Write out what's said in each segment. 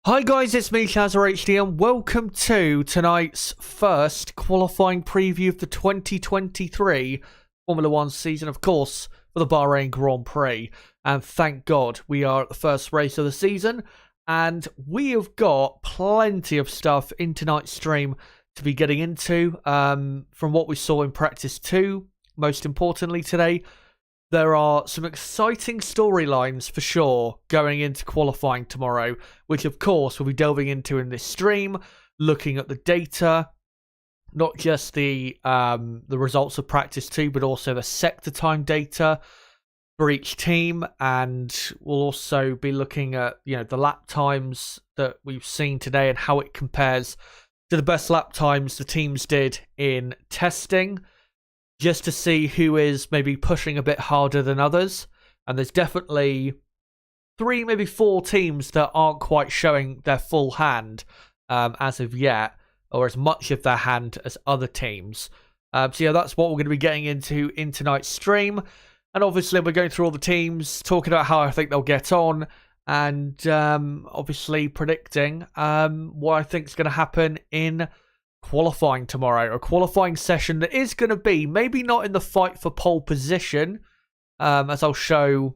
Hi guys, it's me, ChazzaHD, and welcome to tonight's first qualifying preview of the 2023 Formula One season, of course, for the Bahrain Grand Prix. And thank God we are at the first race of the season, and we have got plenty of stuff in tonight's stream to be getting into. From what we saw in practice 2, most importantly today, there are some exciting storylines for sure going into qualifying tomorrow, which of course we'll be delving into in this stream, looking at the data, not just the results of practice 2, but also the sector time data for each team, and we'll also be looking at the lap times that we've seen today and how it compares to the best lap times the teams did in testing, just to see who is maybe pushing a bit harder than others. And there's definitely 3, maybe 4 teams that aren't quite showing their full hand as of yet, or as much of their hand as other teams. So yeah, that's what we're going to be getting into in tonight's stream. And obviously we're going through all the teams, talking about how I think they'll get on, and obviously predicting what I think is going to happen in qualifying tomorrow, a qualifying session that is going to be maybe not in the fight for pole position, as I'll show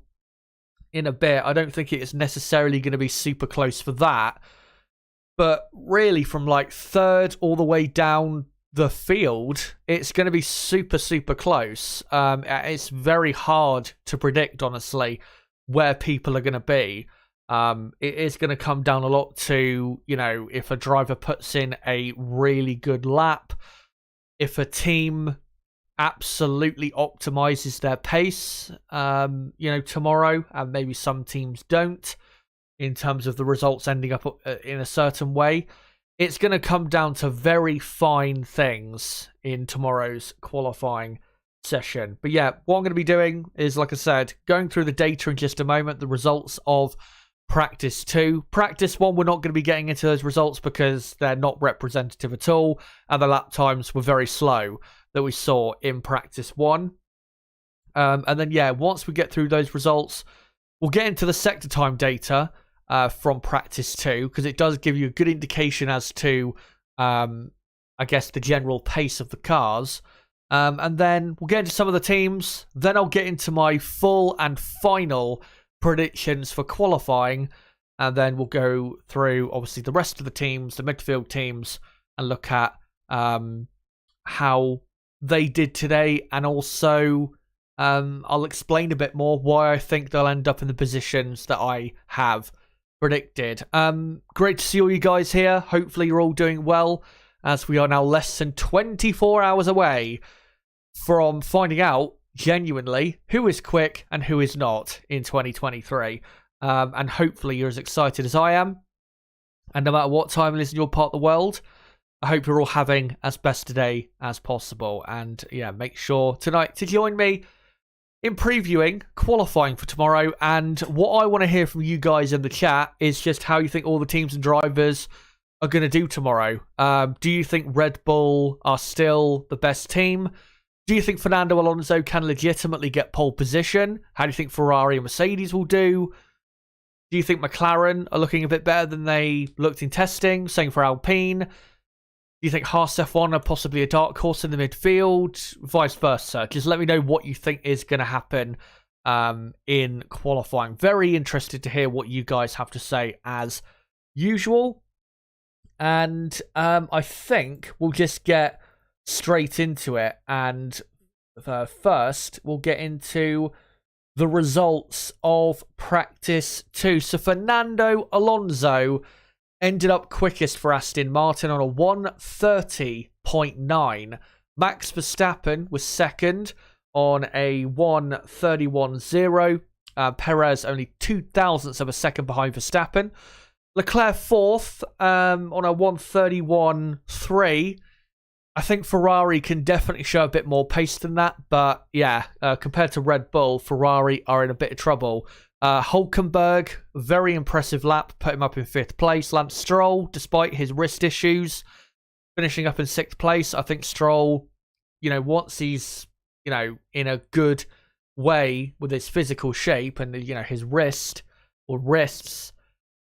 in a bit. I don't think it is necessarily going to be super close for that, but really from like third all the way down the field, it's going to be super close. It's very hard to predict, honestly, where people are going to be. It is going to come down a lot to, if a driver puts in a really good lap, if a team absolutely optimizes their pace, tomorrow, and maybe some teams don't, in terms of the results ending up in a certain way. It's going to come down to very fine things in tomorrow's qualifying session. But yeah, what I'm going to be doing is, like I said, going through the data in just a moment, the results of Practice 2. Practice 1, we're not going to be getting into those results because they're not representative at all, and the lap times were very slow that we saw in Practice 1. And then, yeah, once we get through those results, we'll get into the sector time data from Practice 2, because it does give you a good indication as to, I guess, the general pace of the cars. And then we'll get into some of the teams. Then I'll get into my full and final predictions for qualifying, and then we'll go through obviously the rest of the teams, the midfield teams, and look at how they did today, and also I'll explain a bit more why I think they'll end up in the positions that I have predicted. Great to see all you guys here. Hopefully you're all doing well, as we are now less than 24 hours away from finding out genuinely who is quick and who is not in 2023, and hopefully you're as excited as I am, and no matter what time it is in your part of the world, I hope you're all having as best a day as possible. And yeah, make sure tonight to join me in previewing qualifying for tomorrow. And what I want to hear from you guys in the chat is just how you think all the teams and drivers are going to do tomorrow. Do you think Red Bull are still the best team? Do you think Fernando Alonso can legitimately get pole position? How do you think Ferrari and Mercedes will do? Do you think McLaren are looking a bit better than they looked in testing? Same for Alpine. Do you think Haas F1 are possibly a dark horse in the midfield? Vice versa. Just let me know what you think is going to happen in qualifying. Very interested to hear what you guys have to say as usual. And I think we'll just get straight into it, and first we'll get into the results of practice 2. So Fernando Alonso ended up quickest for Aston Martin on a 1:30.9. Max Verstappen was second on a 1:31.0. Perez only 0.02 of a second behind Verstappen. Leclerc fourth on a 1:31.3. I think Ferrari can definitely show a bit more pace than that, but yeah, compared to Red Bull, Ferrari are in a bit of trouble. Hulkenberg, very impressive lap, put him up in 5th place. Lance Stroll, despite his wrist issues, finishing up in 6th place. I think Stroll, once he's, in a good way with his physical shape and, his wrist or wrists,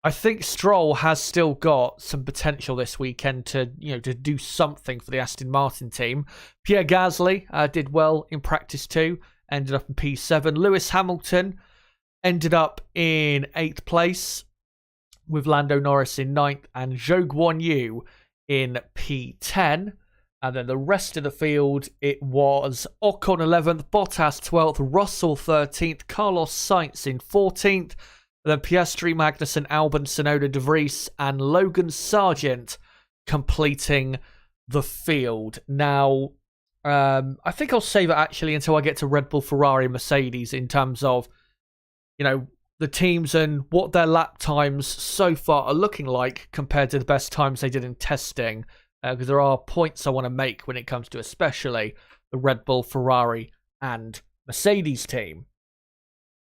I think Stroll has still got some potential this weekend to, to do something for the Aston Martin team. Pierre Gasly did well in practice 2, ended up in P7. Lewis Hamilton ended up in 8th place, with Lando Norris in 9th and Zhou Guanyu in P10. And then the rest of the field, it was Ocon 11th, Bottas 12th, Russell 13th, Carlos Sainz in 14th, then Piastri, Magnussen, Albon, Tsunoda, De Vries, and Logan Sargent completing the field. Now, I think I'll save it actually until I get to Red Bull, Ferrari, Mercedes in terms of, the teams and what their lap times so far are looking like compared to the best times they did in testing. Because there are points I want to make when it comes to especially the Red Bull, Ferrari, and Mercedes team.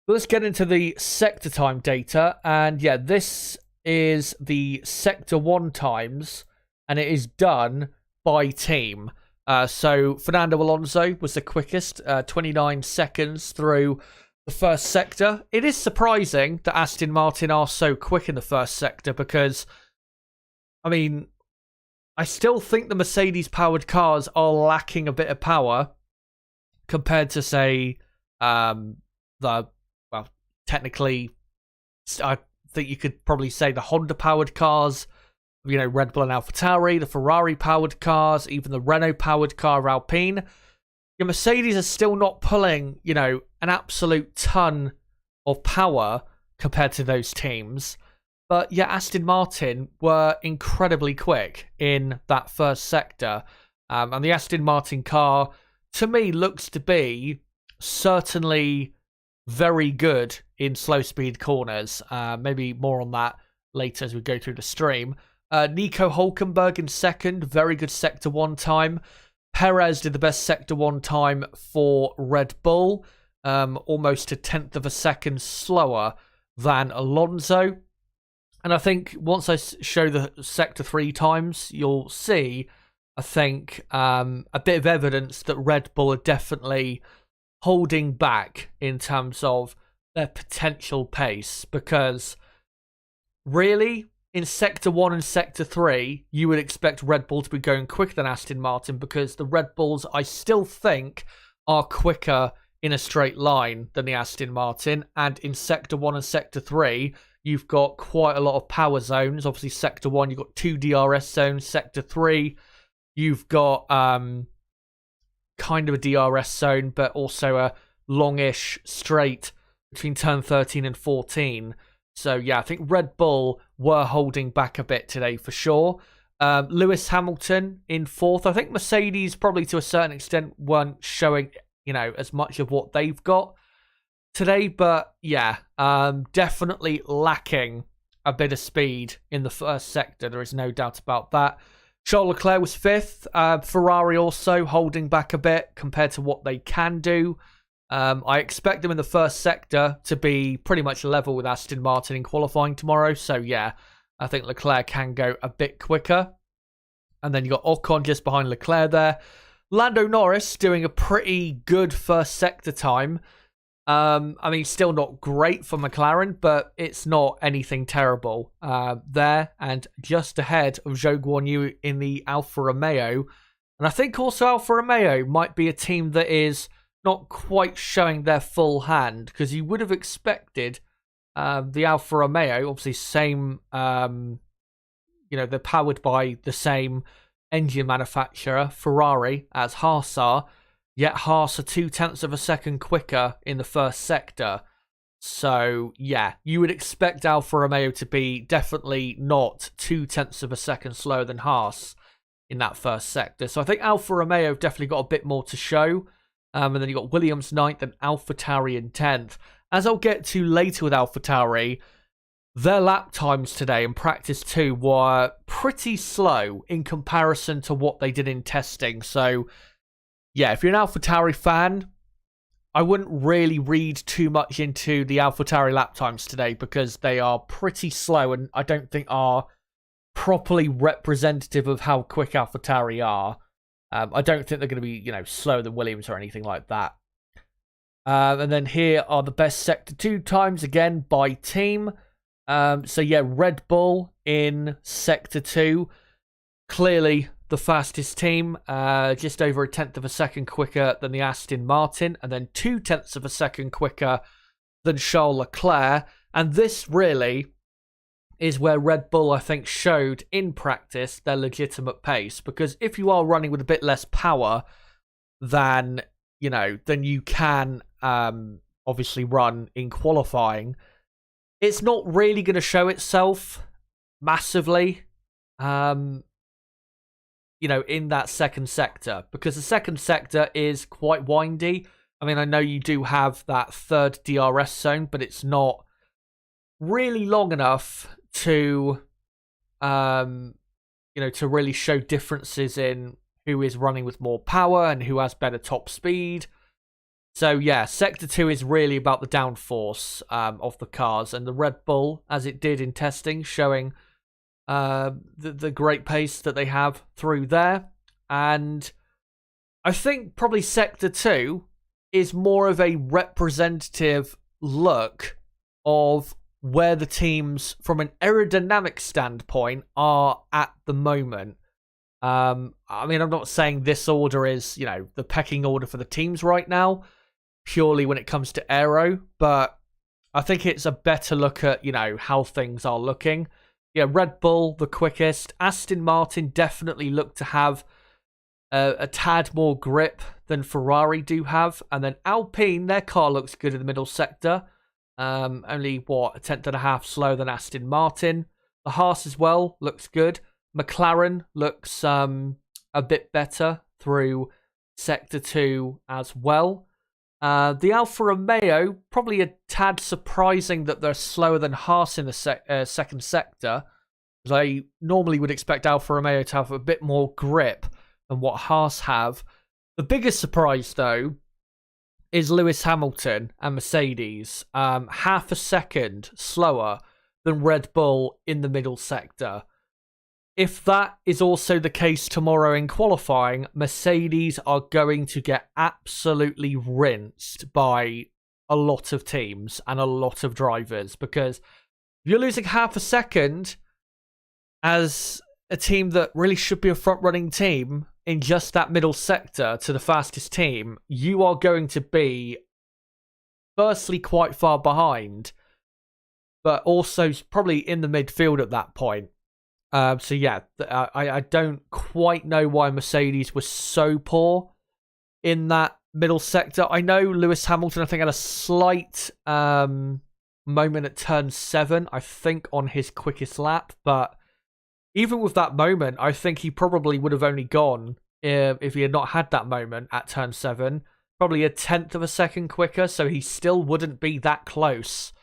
But let's get into the sector time data. And yeah, this is the Sector 1 times, and it is done by team. So Fernando Alonso was the quickest, 29 seconds through the first sector. It is surprising that Aston Martin are so quick in the first sector because, I still think the Mercedes-powered cars are lacking a bit of power compared to, say, technically, I think you could probably say the Honda-powered cars, Red Bull and AlphaTauri, the Ferrari-powered cars, even the Renault-powered car Alpine. Your Mercedes are still not pulling, an absolute ton of power compared to those teams. But yeah, Aston Martin were incredibly quick in that first sector. And the Aston Martin car, to me, looks to be certainly very good in slow speed corners. Maybe more on that later as we go through the stream. Nico Hülkenberg in second, very good Sector 1 time. Perez did the best Sector 1 time for Red Bull, almost a tenth of a second slower than Alonso. And I think once I show the Sector 3 times, you'll see, I think, a bit of evidence that Red Bull are definitely holding back in terms of their potential pace. Because really, in Sector 1 and Sector 3, you would expect Red Bull to be going quicker than Aston Martin because the Red Bulls, I still think, are quicker in a straight line than the Aston Martin. And in Sector 1 and Sector 3, you've got quite a lot of power zones. Obviously, Sector 1, you've got 2 DRS zones. Sector 3, you've got kind of a DRS zone, but also a longish straight between turn 13 and 14. So, yeah, I think Red Bull were holding back a bit today for sure. Lewis Hamilton in 4th. I think Mercedes probably to a certain extent weren't showing, as much of what they've got today. But, yeah, definitely lacking a bit of speed in the first sector. There is no doubt about that. Charles Leclerc was 5th. Ferrari also holding back a bit compared to what they can do. I expect them in the first sector to be pretty much level with Aston Martin in qualifying tomorrow. So, yeah, I think Leclerc can go a bit quicker. And then you got Ocon just behind Leclerc there. Lando Norris doing a pretty good first sector time. Still not great for McLaren, but it's not anything terrible there. And just ahead of Zhou Guanyu in the Alfa Romeo. And I think also Alfa Romeo might be a team that is not quite showing their full hand, because you would have expected the Alfa Romeo, obviously same, they're powered by the same engine manufacturer, Ferrari, as Haas are, yet Haas are 0.2 of a second quicker in the first sector. So, yeah, you would expect Alfa Romeo to be definitely not 0.2 of a second slower than Haas in that first sector. So I think Alfa Romeo have definitely got a bit more to show. And then you got Williams 9th and AlphaTauri in 10th. As I'll get to later with AlphaTauri, their lap times today in practice 2 were pretty slow in comparison to what they did in testing. So, yeah, if you're an AlphaTauri fan, I wouldn't really read too much into the AlphaTauri lap times today because they are pretty slow and I don't think are properly representative of how quick AlphaTauri are. I don't think they're going to be, slower than Williams or anything like that. And then here are the best Sector 2 times, again, by team. So yeah, Red Bull in Sector 2, clearly the fastest team, just over 1/10 of a second quicker than the Aston Martin, and then 2/10 of a second quicker than Charles Leclerc. And this really is where Red Bull, I think, showed in practice their legitimate pace. Because if you are running with a bit less power than, then you can obviously run in qualifying, it's not really going to show itself massively, in that second sector. Because the second sector is quite windy. I mean, I know you do have that third DRS zone, but it's not really long enough to, to really show differences in who is running with more power and who has better top speed. So yeah, Sector 2 is really about the downforce of the cars, and the Red Bull, as it did in testing, showing the great pace that they have through there. And I think probably Sector 2 is more of a representative look of where the teams, from an aerodynamic standpoint, are at the moment. I mean, I'm not saying this order is, the pecking order for the teams right now, purely when it comes to aero, but I think it's a better look at, how things are looking. Yeah, Red Bull, the quickest. Aston Martin definitely look to have a tad more grip than Ferrari do have. And then Alpine, their car looks good in the middle sector. Only, 1/10.5 slower than Aston Martin. The Haas as well looks good. McLaren looks a bit better through Sector 2 as well. The Alfa Romeo, probably a tad surprising that they're slower than Haas in the second sector. I normally would expect Alfa Romeo to have a bit more grip than what Haas have. The biggest surprise, though, is Lewis Hamilton and Mercedes. Half a second slower than Red Bull in the middle sector. If that is also the case tomorrow in qualifying, Mercedes are going to get absolutely rinsed by a lot of teams and a lot of drivers, because you're losing half a second as a team that really should be a front-running team in just that middle sector to the fastest team. You are going to be firstly quite far behind, but also probably in the midfield at that point. So yeah, I don't quite know why Mercedes was so poor in that middle sector. I know Lewis Hamilton, I think, had a slight moment at turn 7, I think, on his quickest lap. But even with that moment, I think he probably would have only gone, if he had not had that moment at turn 7, probably 1/10 of a second quicker. So he still wouldn't be that close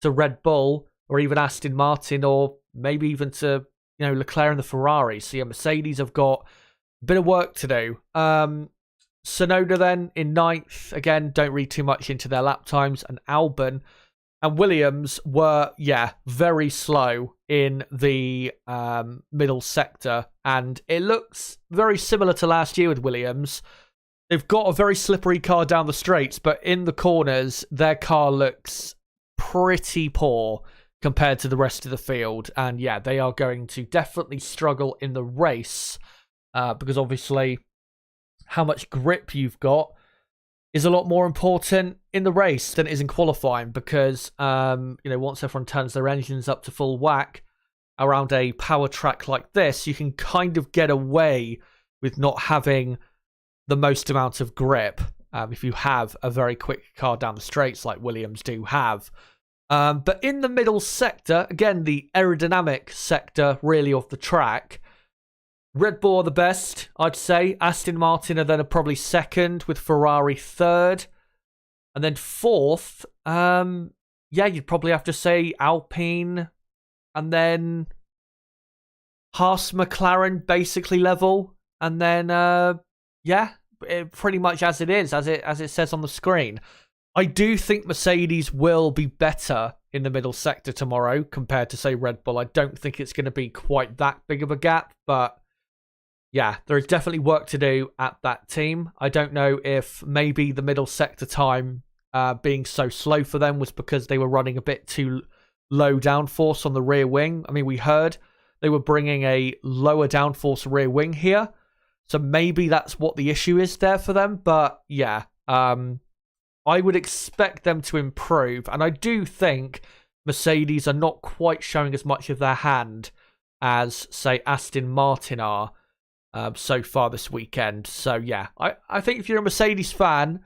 to Red Bull or even Aston Martin, or maybe even to Leclerc and the Ferrari. So yeah, Mercedes have got a bit of work to do. Tsunoda then in 9th. Again, don't read too much into their lap times. And Albon and Williams were, very slow in the middle sector. And it looks very similar to last year with Williams. They've got a very slippery car down the straights, but in the corners, their car looks pretty poor compared to the rest of the field. And yeah, they are going to definitely struggle in the race, because obviously how much grip you've got is a lot more important in the race than it is in qualifying, because once everyone turns their engines up to full whack around a power track like this, you can kind of get away with not having the most amount of grip if you have a very quick car down the straights like Williams do have. But in the middle sector, again, the aerodynamic sector really of the track, Red Bull are the best, I'd say. Aston Martin are then probably second, with Ferrari third. And then fourth, you'd probably have to say Alpine. And then Haas, McLaren, basically level. And then, pretty much as it is, as it says on the screen. I do think Mercedes will be better in the middle sector tomorrow compared to, say, Red Bull. I don't think it's going to be quite that big of a gap, but yeah, there is definitely work to do at that team. I don't know if maybe the middle sector time being so slow for them was because they were running a bit too low downforce on the rear wing. I mean, we heard they were bringing a lower downforce rear wing here. So maybe that's what the issue is there for them. But yeah, I would expect them to improve. And I do think Mercedes are not quite showing as much of their hand as, say, Aston Martin are so far this weekend. So yeah, I think if you're a Mercedes fan,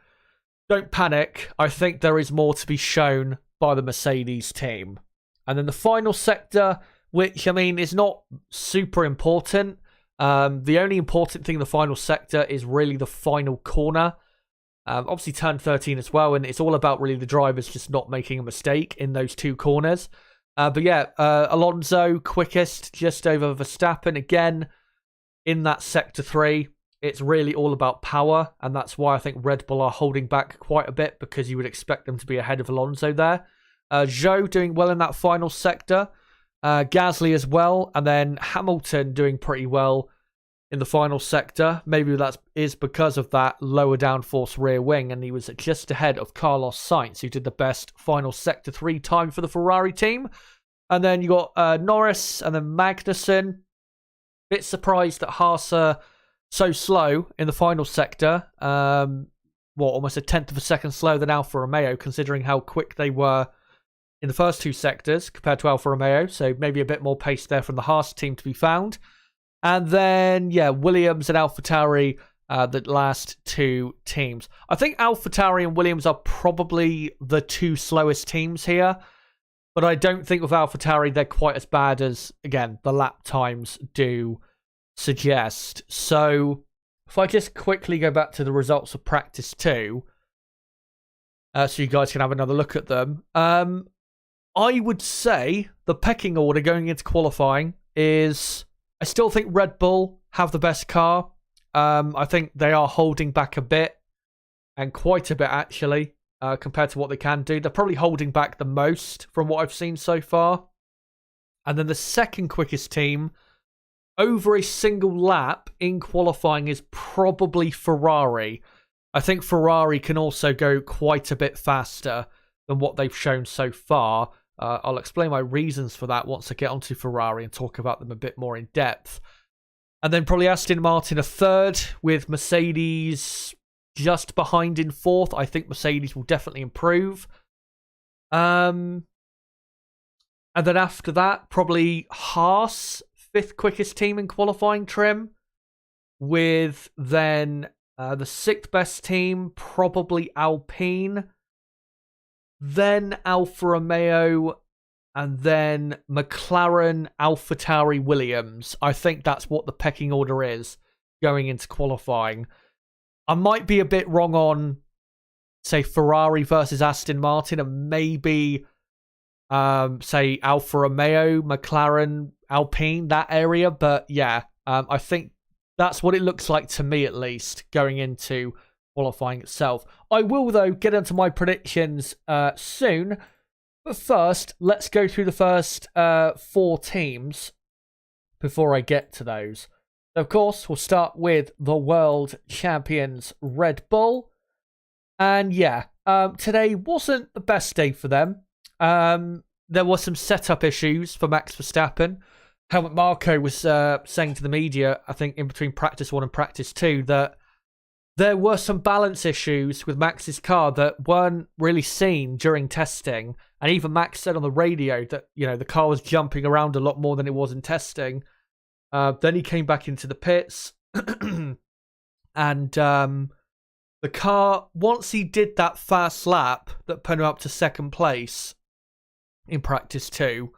don't panic. I think there is more to be shown by the Mercedes team. And then the final sector, which, I mean, is not super important. The only important thing in the final sector is really the final corner. Obviously turn 13 as well, and it's all about really the drivers just not making a mistake in those two corners. But yeah, Alonso quickest, just over Verstappen. Again, in that sector 3, it's really all about power, and that's why I think Red Bull are holding back quite a bit, because you would expect them to be ahead of Alonso there. Zhou doing well in that final sector. Gasly as well, and then Hamilton doing pretty well in the final sector. Maybe that is because of that lower downforce rear wing, and he was just ahead of Carlos Sainz, who did the best final sector 3 time for the Ferrari team. And then you got Norris and then Magnussen. Bit surprised that Haas are so slow in the final sector. Almost a tenth of a second slower than Alfa Romeo, considering how quick they were in the first 2 sectors compared to Alfa Romeo. So maybe a bit more pace there from the Haas team to be found. And then, yeah, Williams and AlphaTauri, the last 2 teams. I think AlphaTauri and Williams are probably the 2 slowest teams here. But I don't think with AlphaTauri they're quite as bad as, again, the lap times do suggest. So if I just quickly go back to the results of practice 2, so you guys can have another look at them. I would say the pecking order going into qualifying is, I still think Red Bull have the best car. I think they are holding back a bit, and quite a bit actually, compared to what they can do. They're probably holding back the most from what I've seen so far. And then the second quickest team over a single lap in qualifying is probably Ferrari. I think Ferrari can also go quite a bit faster than what they've shown so far. I'll explain my reasons for that once I get onto Ferrari and talk about them a bit more in depth. And then probably Aston Martin a third, with Mercedes just behind in 4th. I think Mercedes will definitely improve. And then after that, probably Haas, 5th quickest team in qualifying trim, with then the 6th best team, probably Alpine, then Alfa Romeo, and then McLaren, AlphaTauri, Williams. I think that's what the pecking order is going into qualifying. I might be a bit wrong on, say, Ferrari versus Aston Martin, and maybe, say, Alfa Romeo, McLaren, Alpine, that area. But yeah, I think that's what it looks like to me, at least, going into qualifying itself. I will, though, get into my predictions soon. But first, let's go through the first 4 teams before I get to those. Of course, we'll start with the world champions Red Bull. And yeah, today wasn't the best day for them. There were some setup issues for Max Verstappen. Helmut Marko was saying to the media, I think in between practice 1 and practice 2, that there were some balance issues with Max's car that weren't really seen during testing. And even Max said on the radio that, you know, the car was jumping around a lot more than it was in testing. Then he came back into the pits. And the car, once he did that fast lap that put him up to 2nd place in practice 2,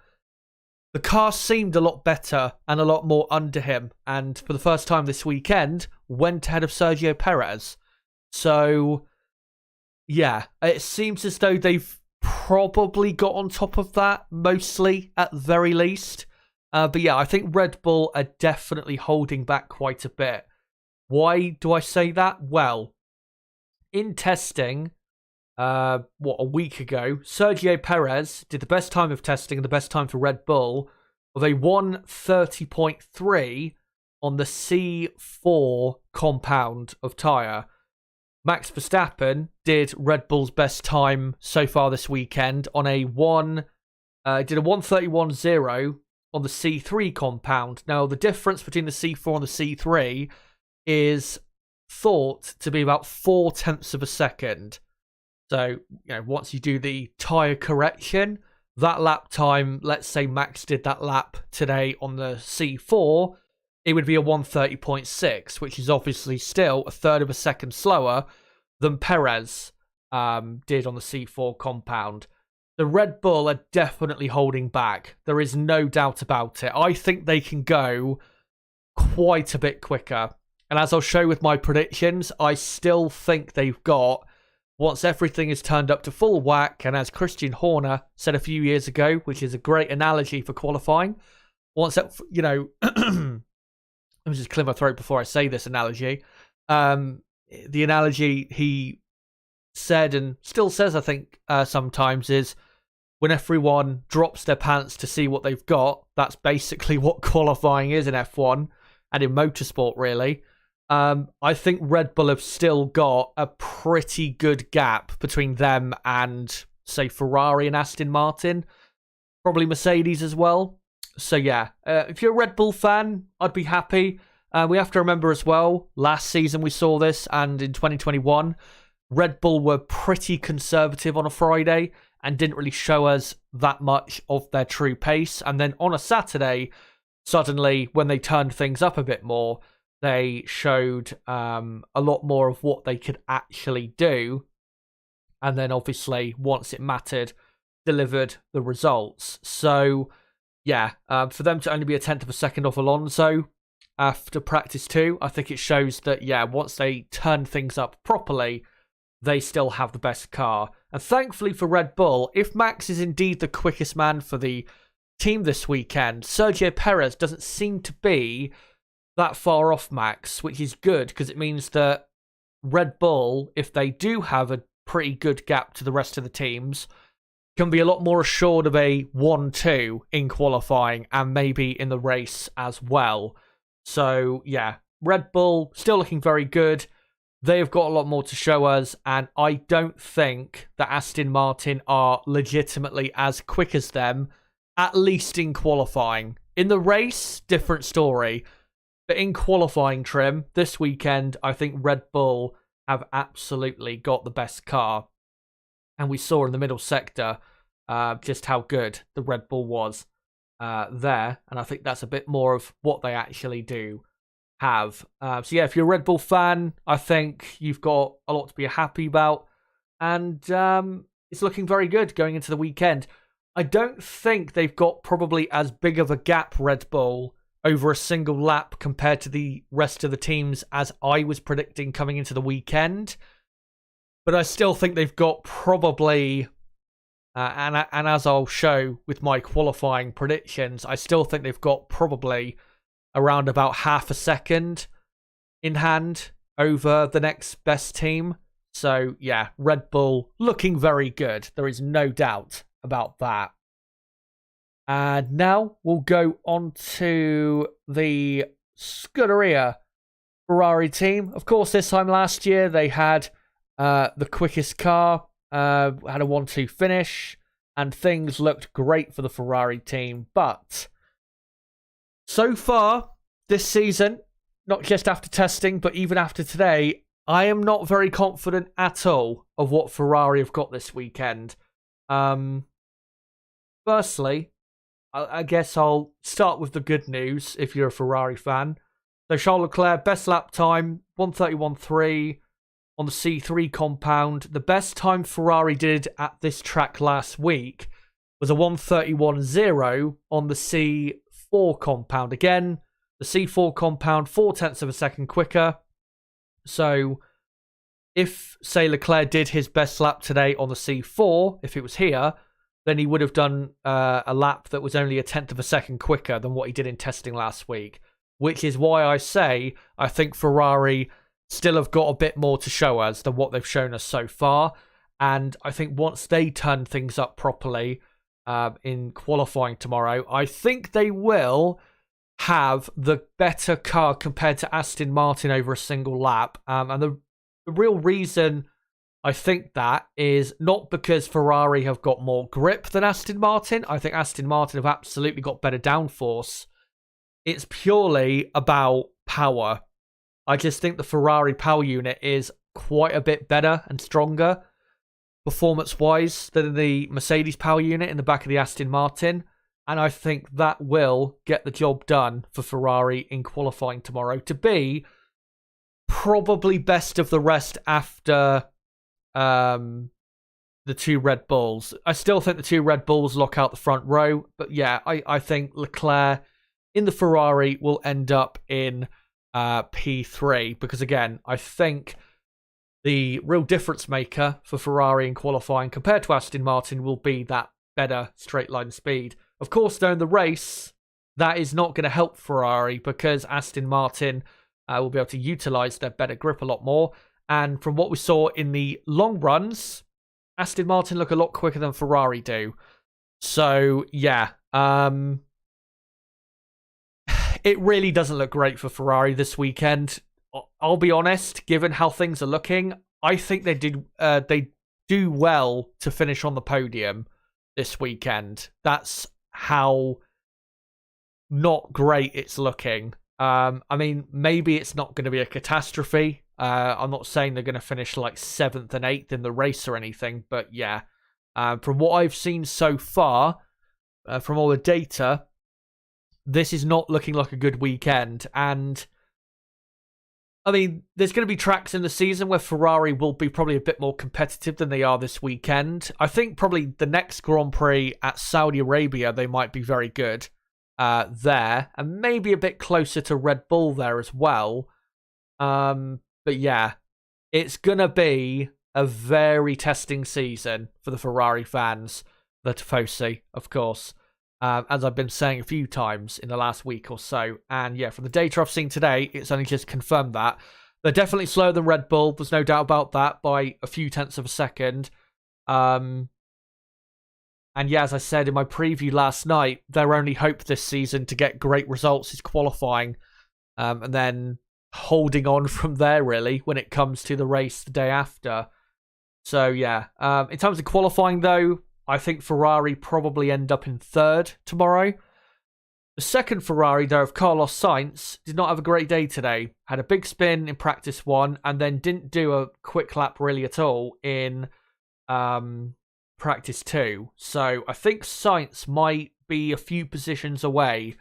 the car seemed a lot better and a lot more under him. And for the first time this weekend, went ahead of Sergio Perez. So, yeah, it seems as though they've probably got on top of that, mostly, at the very least. But yeah, I think Red Bull are definitely holding back quite a bit. Why do I say that? Well, in testing, a week ago, Sergio Perez did the best time of testing and the best time for Red Bull of a 1:30.3 on the C4 compound of tyre. Max Verstappen did Red Bull's best time so far this weekend on a 1 Did a 1:31.0 on the C3 compound. Now, the difference between the C4 and the C3 is thought to be about 0.4 of a second. So, once you do the tyre correction, that lap time, let's say Max did that lap today on the C4, it would be a 1:30.6, which is obviously still 1/3 of a second slower than Perez did on the C4 compound. The Red Bull are definitely holding back. There is no doubt about it. I think they can go quite a bit quicker. And as I'll show with my predictions, I still think they've got, once everything is turned up to full whack, and as Christian Horner said a few years ago, which is a great analogy for qualifying, once that, let me just clear my throat before I say this analogy. The analogy he said and still says, I think, sometimes is when everyone drops their pants to see what they've got. That's basically what qualifying is in F1 and in motorsport, really. I think Red Bull have still got a pretty good gap between them and, say, Ferrari and Aston Martin. Probably Mercedes as well. So, yeah, if you're a Red Bull fan, I'd be happy. We have to remember as well, last season we saw this, and in 2021, Red Bull were pretty conservative on a Friday and didn't really show us that much of their true pace. And then on a Saturday, suddenly, when they turned things up a bit more, they showed a lot more of what they could actually do. And then obviously, once it mattered, delivered the results. So, yeah, for them to only be 1/10 of a second off Alonso after practice 2, I think it shows that, yeah, once they turn things up properly, they still have the best car. And thankfully for Red Bull, if Max is indeed the quickest man for the team this weekend, Sergio Perez doesn't seem to be that far off Max, which is good because it means that Red Bull, if they do have a pretty good gap to the rest of the teams, can be a lot more assured of a 1-2 in qualifying and maybe in the race as well. So, yeah, Red Bull still looking very good. They have got a lot more to show us, and I don't think that Aston Martin are legitimately as quick as them, at least in qualifying. In the race, different story. But in qualifying trim, this weekend, I think Red Bull have absolutely got the best car. And we saw in the middle sector just how good the Red Bull was there. And I think that's a bit more of what they actually do have. So yeah, if you're a Red Bull fan, I think you've got a lot to be happy about. And it's looking very good going into the weekend. I don't think they've got probably as big of a gap, Red Bull, over a single lap compared to the rest of the teams as I was predicting coming into the weekend. But I still think they've got probably, and as I'll show with my qualifying predictions, I still think they've got probably around about half a second in hand over the next best team. So, yeah, Red Bull looking very good. There is no doubt about that. And now we'll go on to the Scuderia Ferrari team. Of course, this time last year, they had the quickest car, had a 1-2 finish, and things looked great for the Ferrari team. But so far this season, not just after testing, but even after today, I am not very confident at all of what Ferrari have got this weekend. Firstly, I guess I'll start with the good news if you're a Ferrari fan. So Charles Leclerc, best lap time, 1:31.3 on the C3 compound. The best time Ferrari did at this track last week was a 1:31.0 on the C4 compound. Again, the C4 compound, 0.4 of a second quicker. So if, say, Leclerc did his best lap today on the C4, if it was here, then he would have done a lap that was only 1/10 of a second quicker than what he did in testing last week. Which is why I say I think Ferrari still have got a bit more to show us than what they've shown us so far. And I think once they turn things up properly in qualifying tomorrow, I think they will have the better car compared to Aston Martin over a single lap. And the real reason I think that is not because Ferrari have got more grip than Aston Martin. I think Aston Martin have absolutely got better downforce. It's purely about power. I just think the Ferrari power unit is quite a bit better and stronger performance-wise than the Mercedes power unit in the back of the Aston Martin. And I think that will get the job done for Ferrari in qualifying tomorrow to be probably best of the rest after the two Red Bulls. I still think the two Red Bulls lock out the front row. But yeah, I think Leclerc in the Ferrari will end up in P3. Because again, I think the real difference maker for Ferrari in qualifying compared to Aston Martin will be that better straight line speed. Of course, though, in the race, that is not going to help Ferrari because Aston Martin will be able to utilise their better grip a lot more. And from what we saw in the long runs, Aston Martin look a lot quicker than Ferrari do. So, yeah. It really doesn't look great for Ferrari this weekend. I'll be honest, given how things are looking, I think they do well to finish on the podium this weekend. That's how not great it's looking. I mean, maybe it's not going to be a catastrophe. I'm not saying they're going to finish like 7th and 8th in the race or anything, but yeah. From what I've seen so far, from all the data, this is not looking like a good weekend. And I mean, there's going to be tracks in the season where Ferrari will be probably a bit more competitive than they are this weekend. I think probably the next Grand Prix at Saudi Arabia, they might be very good there. And maybe a bit closer to Red Bull there as well. But yeah, it's going to be a very testing season for the Ferrari fans. The Tifosi, of course. As I've been saying a few times in the last week or so. And yeah, from the data I've seen today, it's only just confirmed that. They're definitely slower than Red Bull. There's no doubt about that by a few tenths of a second. And yeah, as I said in my preview last night, their only hope this season to get great results is qualifying. And then holding on from there, really, when it comes to the race the day after. So yeah, in terms of qualifying, though, I think Ferrari probably end up in 3rd tomorrow. The second Ferrari, though, of Carlos Sainz, did not have a great day today. Had a big spin in practice 1 and then didn't do a quick lap really at all in practice 2. So I think Sainz might be a few positions away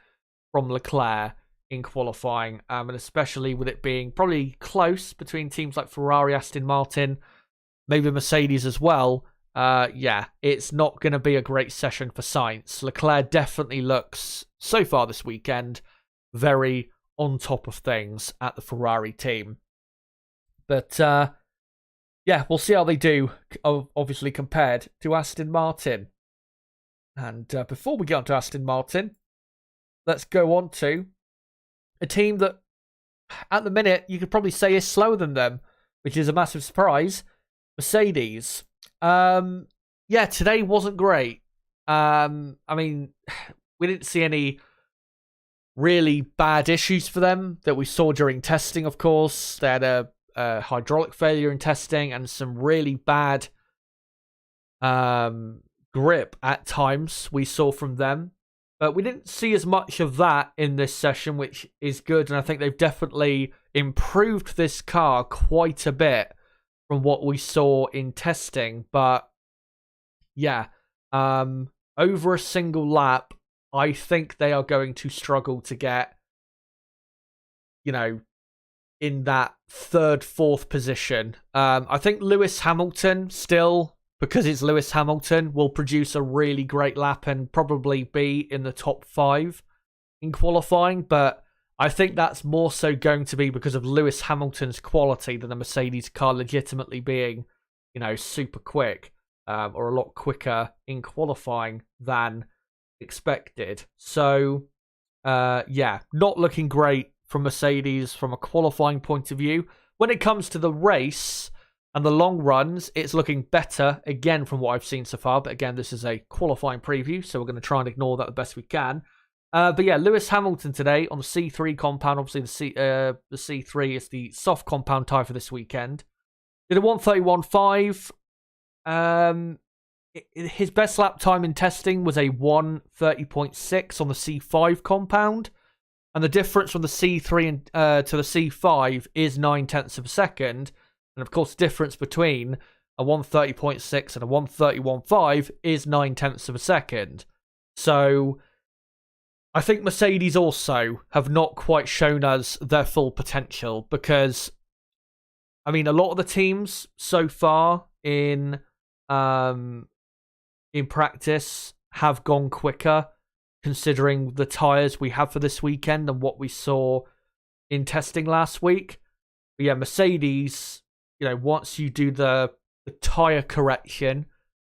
from Leclerc in qualifying, and especially with it being probably close between teams like Ferrari, Aston Martin, maybe Mercedes as well. Yeah, it's not going to be a great session for Sainz. Leclerc definitely looks, so far this weekend, very on top of things at the Ferrari team. But, yeah, we'll see how they do, obviously, compared to Aston Martin. And before we get on to Aston Martin, let's go on to a team that, at the minute, you could probably say is slower than them, which is a massive surprise. Mercedes. Yeah, today wasn't great. I mean, we didn't see any really bad issues for them that we saw during testing, of course. They had a hydraulic failure in testing and some really bad grip at times we saw from them. But we didn't see as much of that in this session, which is good. And I think they've definitely improved this car quite a bit from what we saw in testing. But yeah, over a single lap, I think they are going to struggle to get, you know, in that 3rd, 4th position. I think Lewis Hamilton still, because it's Lewis Hamilton, will produce a really great lap and probably be in the top 5 in qualifying. But I think that's more so going to be because of Lewis Hamilton's quality than the Mercedes car legitimately being, you know, super quick, or a lot quicker in qualifying than expected. So, yeah, not looking great from Mercedes from a qualifying point of view. When it comes to the race and the long runs, it's looking better, again, from what I've seen so far. But again, this is a qualifying preview, so we're going to try and ignore that the best we can. But yeah, Lewis Hamilton today on the C3 compound. Obviously, the C3 is the soft compound tyre for this weekend. Did a 1:31.5. His best lap time in testing was a 1:30.6 on the C5 compound. And the difference from the C3 to the C5 is 9/10 of a second. And of course, the difference between a 1:30.6 and a 1:31.5 is 9/10 of a second. So I think Mercedes also have not quite shown us their full potential because, I mean, a lot of the teams so far in practice have gone quicker, considering the tyres we have for this weekend and what we saw in testing last week. But yeah, Mercedes, once you do the tyre correction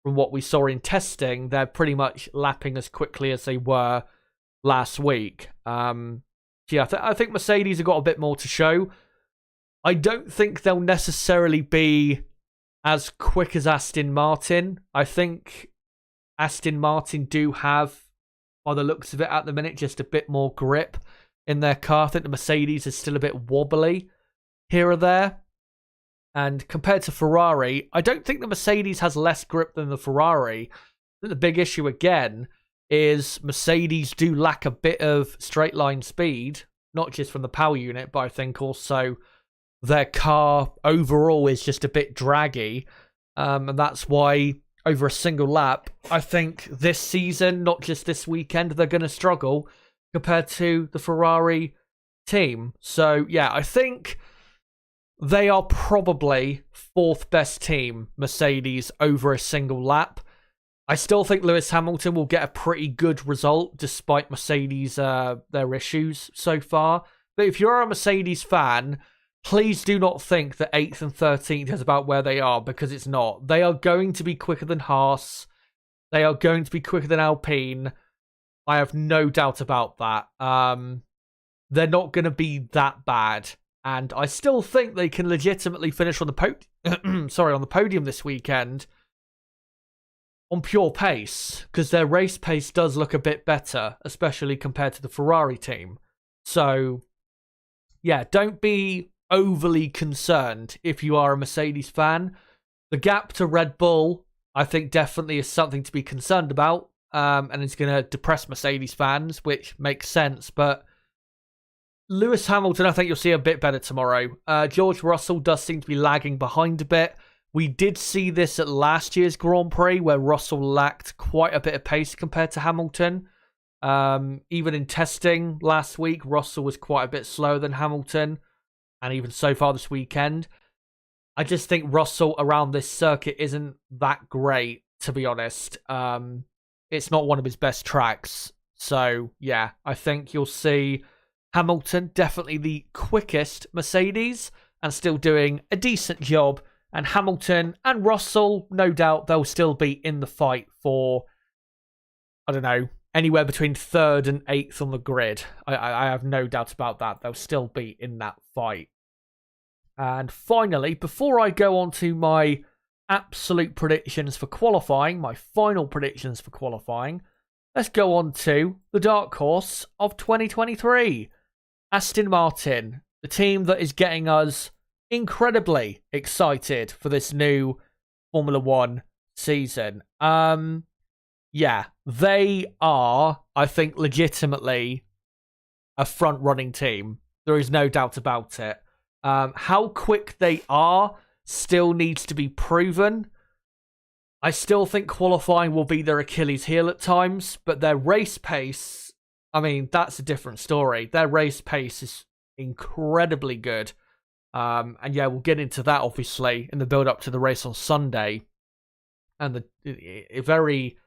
from what we saw in testing, they're pretty much lapping as quickly as they were last week. I think Mercedes have got a bit more to show. I don't think they'll necessarily be as quick as Aston Martin. I think Aston Martin do have, by the looks of it at the minute, just a bit more grip in their car. I think the Mercedes is still a bit wobbly here or there. And compared to Ferrari, I don't think the Mercedes has less grip than the Ferrari. I think the big issue again is Mercedes do lack a bit of straight line speed, not just from the power unit, but I think also their car overall is just a bit draggy. And that's why over a single lap, I think this season, not just this weekend, they're going to struggle compared to the Ferrari team. So yeah, I think they are probably fourth best team, Mercedes, over a single lap. I still think Lewis Hamilton will get a pretty good result despite Mercedes, their issues so far. But if you're a Mercedes fan, please do not think that 8th and 13th is about where they are, because it's not. They are going to be quicker than Haas. They are going to be quicker than Alpine. I have no doubt about that. They're not going to be that bad. And I still think they can legitimately finish on the podium this weekend on pure pace, because their race pace does look a bit better, especially compared to the Ferrari team. So, yeah, don't be overly concerned if you are a Mercedes fan. The gap to Red Bull, I think, definitely is something to be concerned about, and it's going to depress Mercedes fans, which makes sense. But Lewis Hamilton, I think you'll see a bit better tomorrow. George Russell does seem to be lagging behind a bit. We did see this at last year's Grand Prix, where Russell lacked quite a bit of pace compared to Hamilton. Even in testing last week, Russell was quite a bit slower than Hamilton. And even so far this weekend, I just think Russell around this circuit isn't that great, to be honest. It's not one of his best tracks. So, yeah, I think you'll see Hamilton, definitely the quickest Mercedes, and still doing a decent job. And Hamilton and Russell, no doubt, they'll still be in the fight for, I don't know, anywhere between 3rd and 8th on the grid. I have no doubt about that. They'll still be in that fight. And finally, before I go on to my absolute predictions for qualifying, my final predictions for qualifying, let's go on to the dark horse of 2023. Aston Martin, the team that is getting us incredibly excited for this new Formula One season. Yeah, they are, I think, legitimately a front-running team. There is no doubt about it. How quick they are still needs to be proven. I still think qualifying will be their Achilles heel at times, but their race pace, I mean, that's a different story. Their race pace is incredibly good. And yeah, we'll get into that, obviously, in the build-up to the race on Sunday. And the very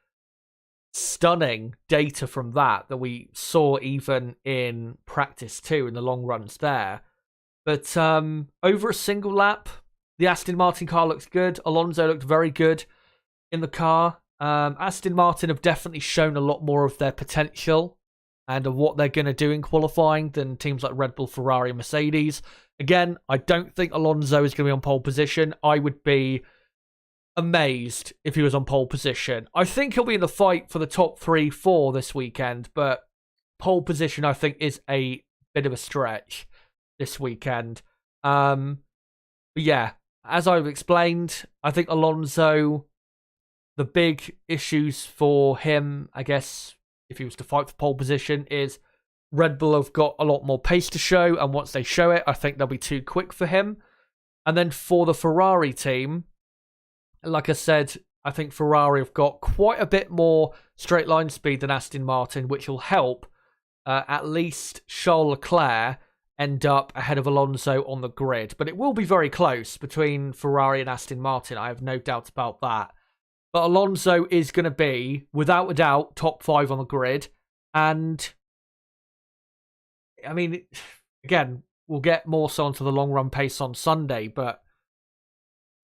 stunning data from that we saw even in practice too, in the long runs there. But over a single lap, the Aston Martin car looks good. Alonso looked very good in the car. Aston Martin have definitely shown a lot more of their potential and of what they're going to do in qualifying than teams like Red Bull, Ferrari, and Mercedes. Again, I don't think Alonso is going to be on pole position. I would be amazed if he was on pole position. I think he'll be in the fight for the top 3-4 this weekend, but pole position, I think, is a bit of a stretch this weekend. But yeah, as I've explained, I think Alonso, the big issues for him, I guess, if he was to fight for pole position, is Red Bull have got a lot more pace to show, and once they show it, I think they'll be too quick for him. And then for the Ferrari team, like I said, I think Ferrari have got quite a bit more straight line speed than Aston Martin, which will help at least Charles Leclerc end up ahead of Alonso on the grid. But it will be very close between Ferrari and Aston Martin. I have no doubt about that. But Alonso is going to be, without a doubt, top 5 on the grid. And, I mean, again, we'll get more so onto the long run pace on Sunday. But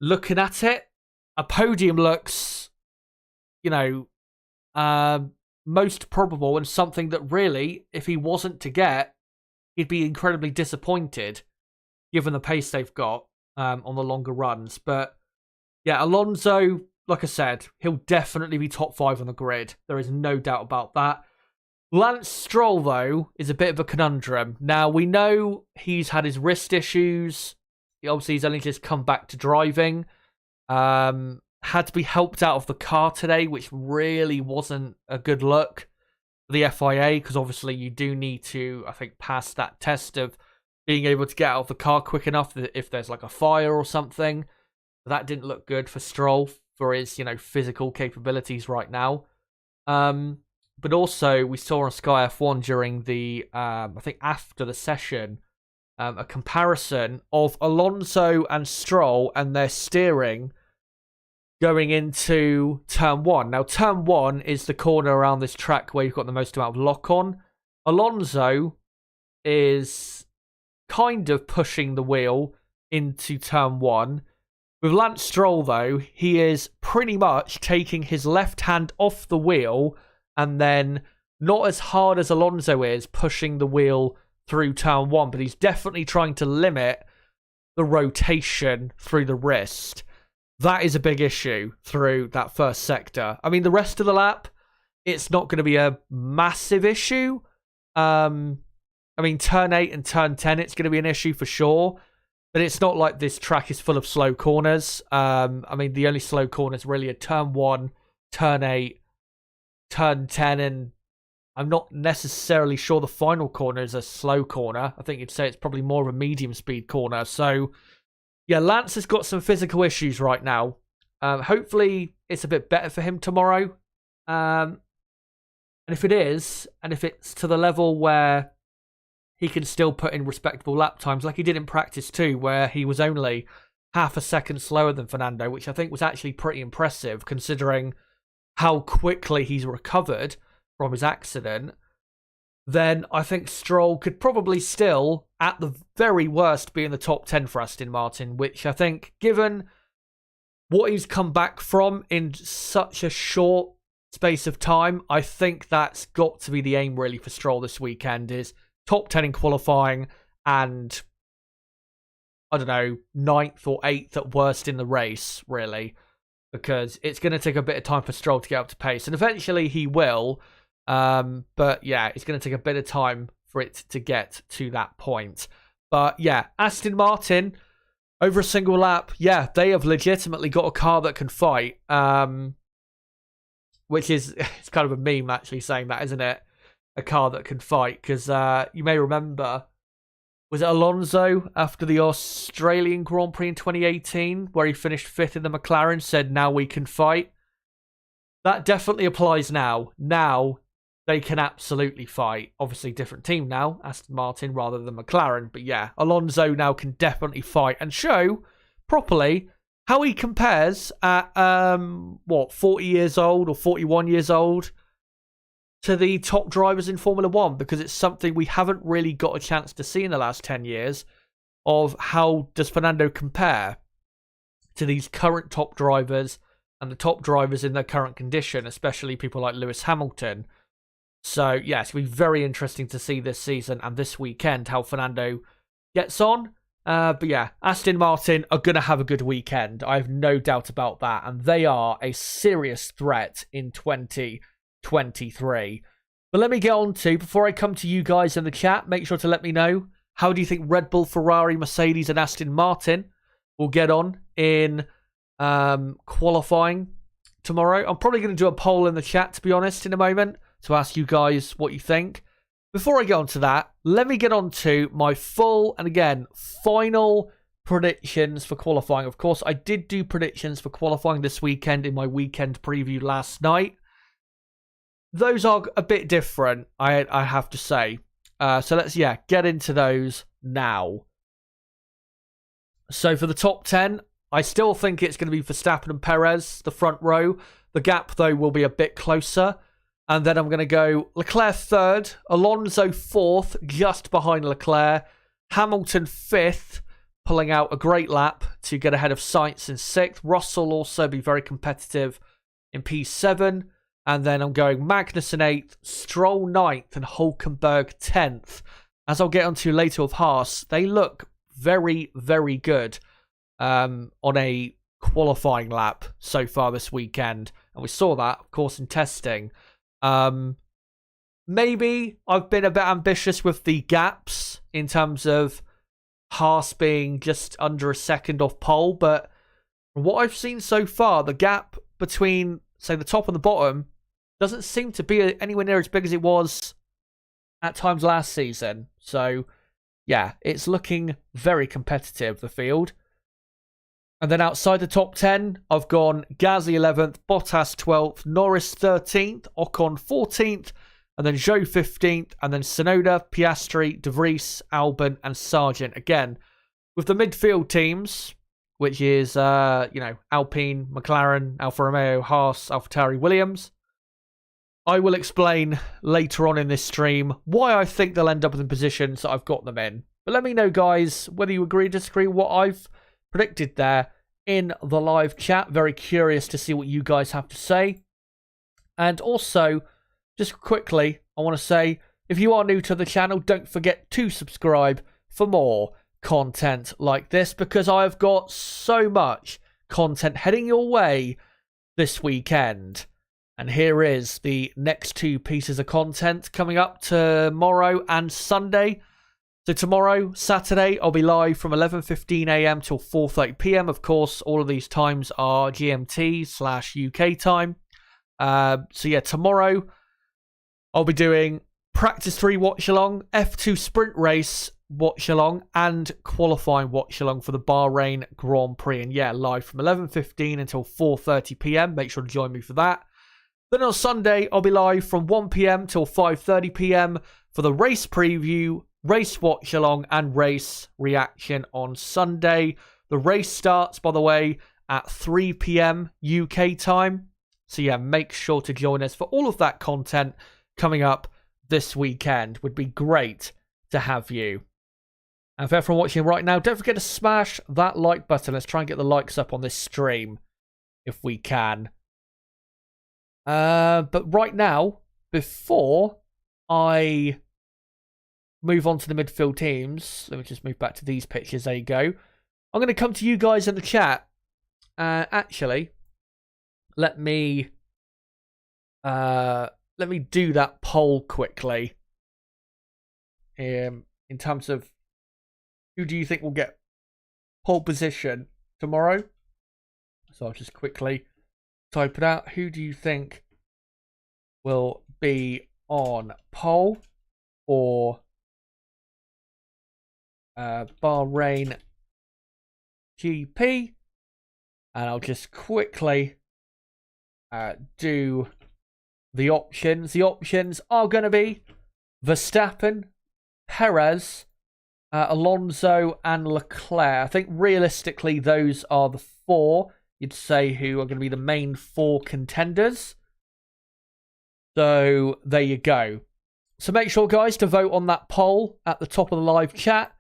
looking at it, a podium looks, most probable, and something that really, if he wasn't to get, he'd be incredibly disappointed given the pace they've got on the longer runs. But yeah, Alonso, like I said, he'll definitely be top 5 on the grid. There is no doubt about that. Lance Stroll, though, is a bit of a conundrum. Now, we know he's had his wrist issues. Obviously, he's only just come back to driving. Had to be helped out of the car today, which really wasn't a good look for the FIA, because obviously you do need to, I think, pass that test of being able to get out of the car quick enough if there's like a fire or something. That didn't look good for Stroll for his, physical capabilities right now. But also we saw on Sky F1 during the, I think after the session, a comparison of Alonso and Stroll and their steering going into turn 1. Now, turn 1 is the corner around this track where you've got the most amount of lock-on. Alonso is kind of pushing the wheel into turn 1. With Lance Stroll, though, he is pretty much taking his left hand off the wheel and then, not as hard as Alonso is, pushing the wheel through turn 1, but he's definitely trying to limit the rotation through the wrist. That is a big issue through that first sector. I mean, the rest of the lap, it's not going to be a massive issue. I mean, turn 8 and turn 10, it's going to be an issue for sure. But it's not like this track is full of slow corners. I mean, the only slow corners really are turn 1, turn 8, turn 10, and I'm not necessarily sure the final corner is a slow corner. I think you'd say it's probably more of a medium speed corner. So, yeah, Lance has got some physical issues right now. Hopefully, it's a bit better for him tomorrow. And if it is, and if it's to the level where he can still put in respectable lap times, like he did in practice too, where he was only half a second slower than Fernando, which I think was actually pretty impressive considering how quickly he's recovered from his accident, then I think Stroll could probably still, at the very worst, be in the top 10 for Aston Martin, which I think, given what he's come back from in such a short space of time, I think that's got to be the aim really for Stroll this weekend, is top 10 in qualifying and, I don't know, 9th or 8th at worst in the race, really, because it's going to take a bit of time for Stroll to get up to pace, and eventually he will. But yeah, it's going to take a bit of time for it to get to that point. But yeah, Aston Martin, over a single lap, yeah, they have legitimately got a car that can fight. Which is, it's kind of a meme actually saying that, isn't it? A car that can fight. Because you may remember, was it Alonso after the Australian Grand Prix in 2018, where he finished 5th in the McLaren, said, now we can fight? That definitely applies now. Now, they can absolutely fight. Obviously, different team now, Aston Martin rather than McLaren. But yeah, Alonso now can definitely fight and show properly how he compares at, 40 years old or 41 years old to the top drivers in Formula 1. Because it's something we haven't really got a chance to see in the last 10 years of how does Fernando compare to these current top drivers and the top drivers in their current condition, especially people like Lewis Hamilton. So, yeah, it's going to be very interesting to see this season and this weekend how Fernando gets on. But yeah, Aston Martin are going to have a good weekend. I have no doubt about that. And they are a serious threat in 2023. But let me get on to, before I come to you guys in the chat, make sure to let me know, how do you think Red Bull, Ferrari, Mercedes and Aston Martin will get on in qualifying tomorrow. I'm probably going to do a poll in the chat, to be honest, in a moment to ask you guys what you think. Before I get on to that, let me get on to my full and again final predictions for qualifying. Of course, I did do predictions for qualifying this weekend in my weekend preview last night. Those are a bit different, I have to say. So let's, get into those now. So for the top 10, I still think it's going to be Verstappen and Perez, the front row. The gap, though, will be a bit closer. And then I'm going to go Leclerc 3rd, Alonso 4th, just behind Leclerc, Hamilton 5th, pulling out a great lap to get ahead of Sainz in 6th. Russell will also be very competitive in P7. And then I'm going Magnussen 8th, Stroll 9th, and Hülkenberg 10th. As I'll get onto later with Haas, they look very, very good on a qualifying lap so far this weekend. And we saw that, of course, in testing. Maybe I've been a bit ambitious with the gaps in terms of Haas being just under a second off pole. But from what I've seen so far, the gap between, say, the top and the bottom doesn't seem to be anywhere near as big as it was at times last season. So, yeah, it's looking very competitive, the field. And then outside the top 10, I've gone Gasly 11th, Bottas 12th, Norris 13th, Ocon 14th, and then Zhou 15th, and then Tsunoda, Piastri, De Vries, Albon, and Sargent. Again, with the midfield teams, which is, Alpine, McLaren, Alfa Romeo, Haas, AlphaTauri, Williams, I will explain later on in this stream why I think they'll end up in the positions that I've got them in. But let me know, guys, whether you agree or disagree what I've predicted there in the live chat. Very curious to see what you guys have to say. And also, just quickly, I want to say, if you are new to the channel, don't forget to subscribe for more content like this, because I've got so much content heading your way this weekend. And here is the next two pieces of content coming up tomorrow and Sunday. So tomorrow, Saturday, I'll be live from 11:15 a.m. till 4:30 p.m. Of course, all of these times are GMT/UK time. Tomorrow, I'll be doing Practice 3 watch-along, F2 Sprint Race watch-along, and Qualifying watch-along for the Bahrain Grand Prix. And live from 11:15 until 4:30 p.m. Make sure to join me for that. Then on Sunday, I'll be live from 1 p.m. till 5:30 p.m. for the race preview, race watch-along, and race reaction on Sunday. The race starts, by the way, at 3 p.m. UK time. So make sure to join us for all of that content coming up this weekend. Would be great to have you. And for everyone watching right now, don't forget to smash that like button. Let's try and get the likes up on this stream if we can. But right now, before I move on to the midfield teams, let me just move back to these pictures. There you go. I'm going to come to you guys in the chat. Actually, let me do that poll quickly. In terms of who do you think will get pole position tomorrow? So I'll just quickly type it out. Who do you think will be on pole for Bahrain GP? And I'll just quickly do the options. The options are going to be Verstappen, Perez, Alonso, and Leclerc. I think realistically those are the four you'd say who are going to be the main four contenders. So there you go. So make sure, guys, to vote on that poll at the top of the live chat.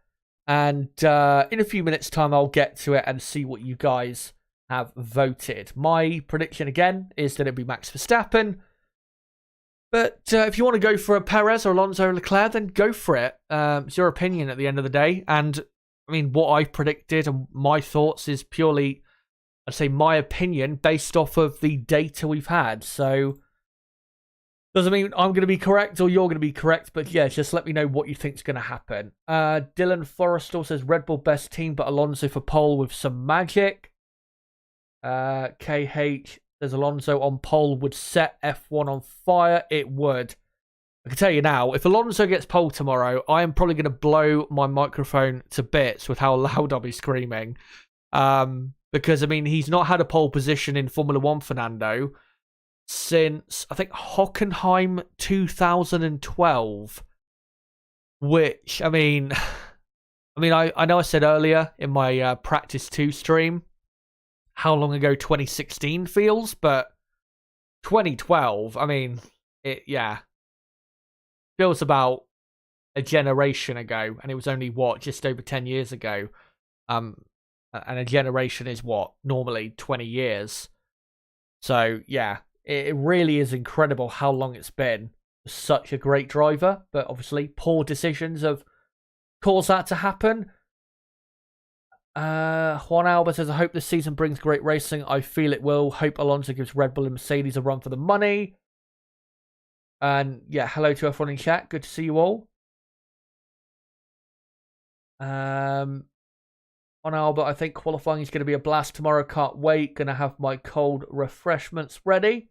And in a few minutes' time, I'll get to it and see what you guys have voted. My prediction, again, is that it'll be Max Verstappen. But if you want to go for a Perez or Alonso or Leclerc, then go for it. It's your opinion at the end of the day. And, I mean, what I've predicted and my thoughts is purely, I'd say, my opinion based off of the data we've had. So, Doesn't mean I'm going to be correct or you're going to be correct, but yeah, just let me know what you think's going to happen. Dylan Forrestal says Red Bull best team, but Alonso for pole with some magic. KH says Alonso on pole would set F1 on fire. It would. I can tell you now, if Alonso gets pole tomorrow, I am probably going to blow my microphone to bits with how loud I'll be screaming. Because, I mean, he's not had a pole position in Formula 1, Fernando, since, I think, Hockenheim 2012. Which, I mean, I know I said earlier in my Practice 2 stream how long ago 2016 feels, but 2012, I mean, feels about a generation ago, and it was only, just over 10 years ago. And a generation is normally 20 years. So, yeah, it really is incredible how long it's been. Such a great driver, but obviously poor decisions have caused that to happen. Juan Alba says, I hope this season brings great racing. I feel it will. Hope Alonso gives Red Bull and Mercedes a run for the money. And yeah, hello to everyone in chat. Good to see you all. On Albert, I think qualifying is going to be a blast tomorrow. Can't wait. Going to have my cold refreshments ready.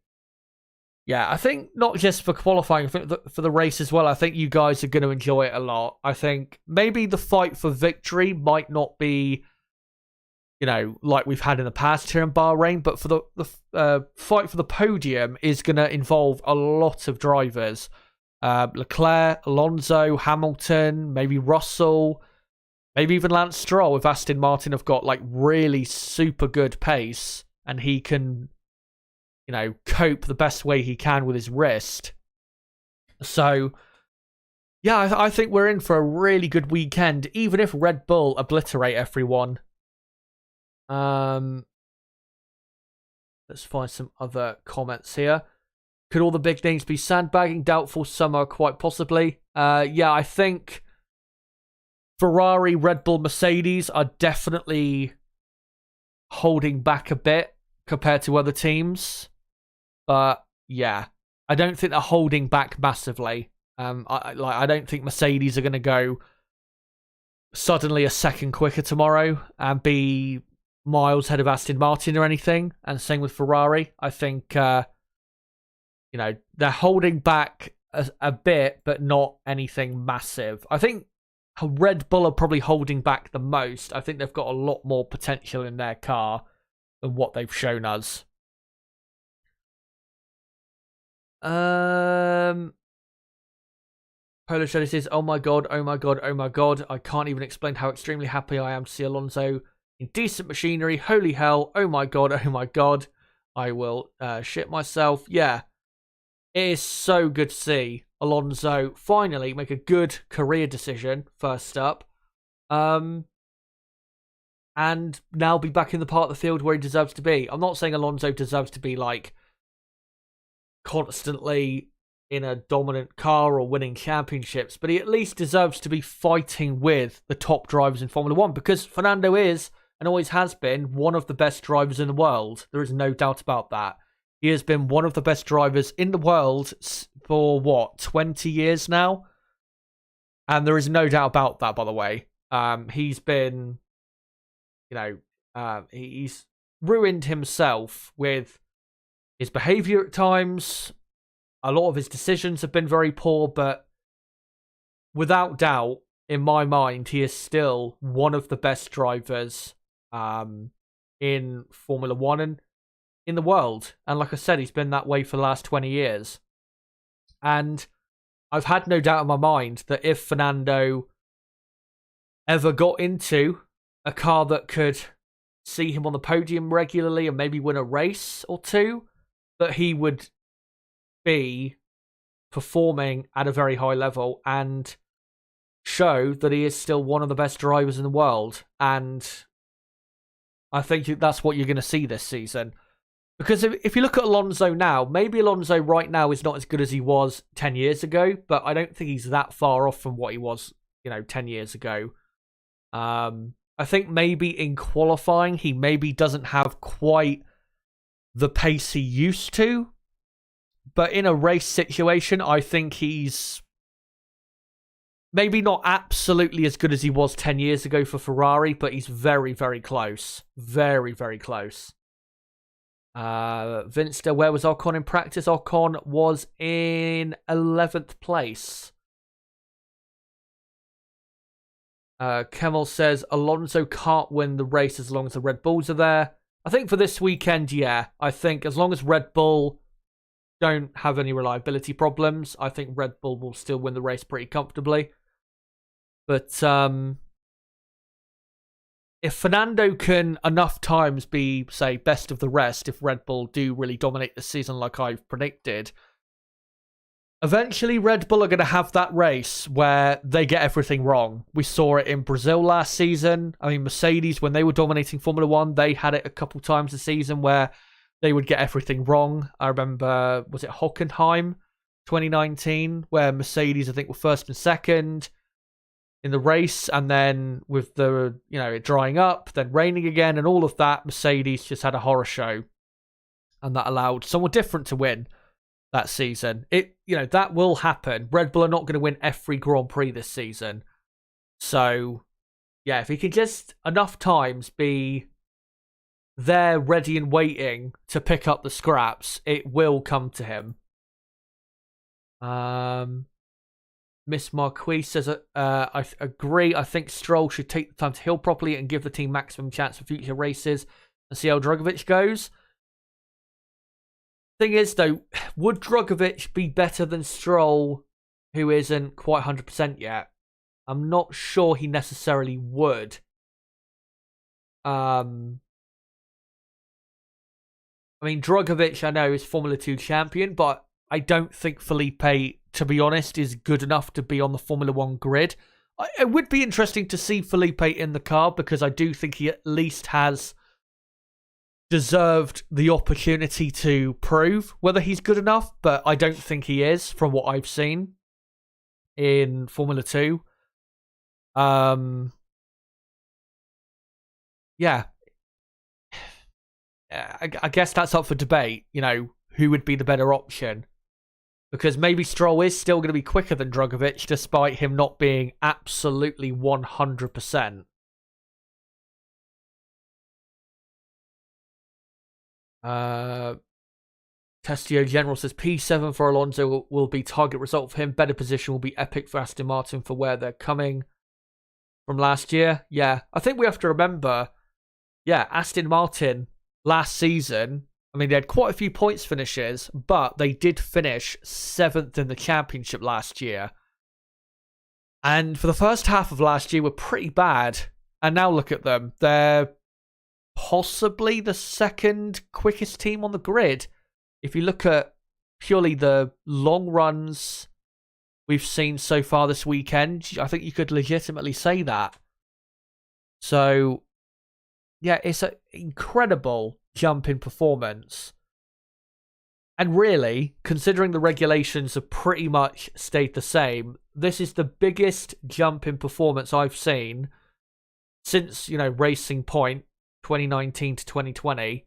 Yeah, I think not just for qualifying, I think for the race as well. I think you guys are going to enjoy it a lot. I think maybe the fight for victory might not be, like we've had in the past here in Bahrain, but for the fight for the podium is going to involve a lot of drivers. Leclerc, Alonso, Hamilton, maybe Russell, maybe even Lance Stroll if Aston Martin have got really super good pace and he can, cope the best way he can with his wrist. So, yeah, I think we're in for a really good weekend, even if Red Bull obliterate everyone. Let's find some other comments here. Could all the big names be sandbagging? Doubtful, some are quite possibly. Yeah, I think Ferrari, Red Bull, Mercedes are definitely holding back a bit compared to other teams. But yeah, I don't think they're holding back massively. I don't think Mercedes are going to go suddenly a second quicker tomorrow and be miles ahead of Aston Martin or anything. And same with Ferrari. I think they're holding back a bit, but not anything massive. I think Red Bull are probably holding back the most. I think they've got a lot more potential in their car than what they've shown us. Polo Shady says, oh my god, oh my god, oh my god. I can't even explain how extremely happy I am to see Alonso in decent machinery. Holy hell, oh my god, oh my god. I will shit myself. Yeah, it is so good to see Alonso finally make a good career decision first up. And now be back in the part of the field where he deserves to be. I'm not saying Alonso deserves to be constantly in a dominant car or winning championships, but he at least deserves to be fighting with the top drivers in Formula 1 because Fernando is, and always has been, one of the best drivers in the world. There is no doubt about that. He has been one of the best drivers in the world for, 20 years now? And there is no doubt about that, by the way. He's been, he's ruined himself with his behaviour at times. A lot of his decisions have been very poor, but without doubt, in my mind, he is still one of the best drivers in Formula 1 and in the world. And like I said, he's been that way for the last 20 years. And I've had no doubt in my mind that if Fernando ever got into a car that could see him on the podium regularly and maybe win a race or two, that he would be performing at a very high level and show that he is still one of the best drivers in the world. And I think that's what you're going to see this season. Because if you look at Alonso now, maybe Alonso right now is not as good as he was 10 years ago, but I don't think he's that far off from what he was, 10 years ago. I think maybe in qualifying, he maybe doesn't have quite the pace he used to. But in a race situation, I think he's maybe not absolutely as good as he was 10 years ago for Ferrari, but he's very, very close. Very, very close. Vinster, where was Ocon in practice? Ocon was in 11th place. Kemal says Alonso can't win the race as long as the Red Bulls are there. I think for this weekend, yeah. I think as long as Red Bull don't have any reliability problems, I think Red Bull will still win the race pretty comfortably. But if Fernando can enough times be, say, best of the rest, if Red Bull do really dominate the season like I've predicted, eventually Red Bull are going to have that race where they get everything wrong. We saw it in Brazil last season. I mean, Mercedes, when they were dominating Formula One, they had it a couple times this season where they would get everything wrong. I remember, was it Hockenheim 2019, where Mercedes, I think, were first and second in the race, and then with the, it drying up, then raining again, and all of that, Mercedes just had a horror show, and that allowed someone different to win that season. That will happen. Red Bull are not going to win every Grand Prix this season. So, yeah, if he can just enough times be there, ready and waiting to pick up the scraps, it will come to him. Miss Marquis says, I agree. I think Stroll should take the time to heal properly and give the team maximum chance for future races and see how Drugovich goes. Thing is, though, would Drugovich be better than Stroll, who isn't quite 100% yet? I'm not sure he necessarily would. I mean, Drugovich, I know, is Formula 2 champion, but I don't think Felipe, to be honest, is good enough to be on the Formula 1 grid. It would be interesting to see Felipe in the car, because I do think he at least has deserved the opportunity to prove whether he's good enough, but I don't think he is from what I've seen in Formula 2. Yeah. I guess that's up for debate, who would be the better option. Because maybe Stroll is still going to be quicker than Drugovich, despite him not being absolutely 100%. Testio General says P7 for Alonso will be target result for him. Better position will be epic for Aston Martin for where they're coming from last year. Yeah, I think we have to remember, Aston Martin last season, I mean, they had quite a few points finishes, but they did finish 7th in the championship last year. And for the first half of last year were pretty bad. And now look at them. They're possibly the second quickest team on the grid. If you look at purely the long runs we've seen so far this weekend, I think you could legitimately say that. So, yeah, it's an incredible jump in performance. And really, considering the regulations have pretty much stayed the same, this is the biggest jump in performance I've seen since, Racing Point 2019 to 2020,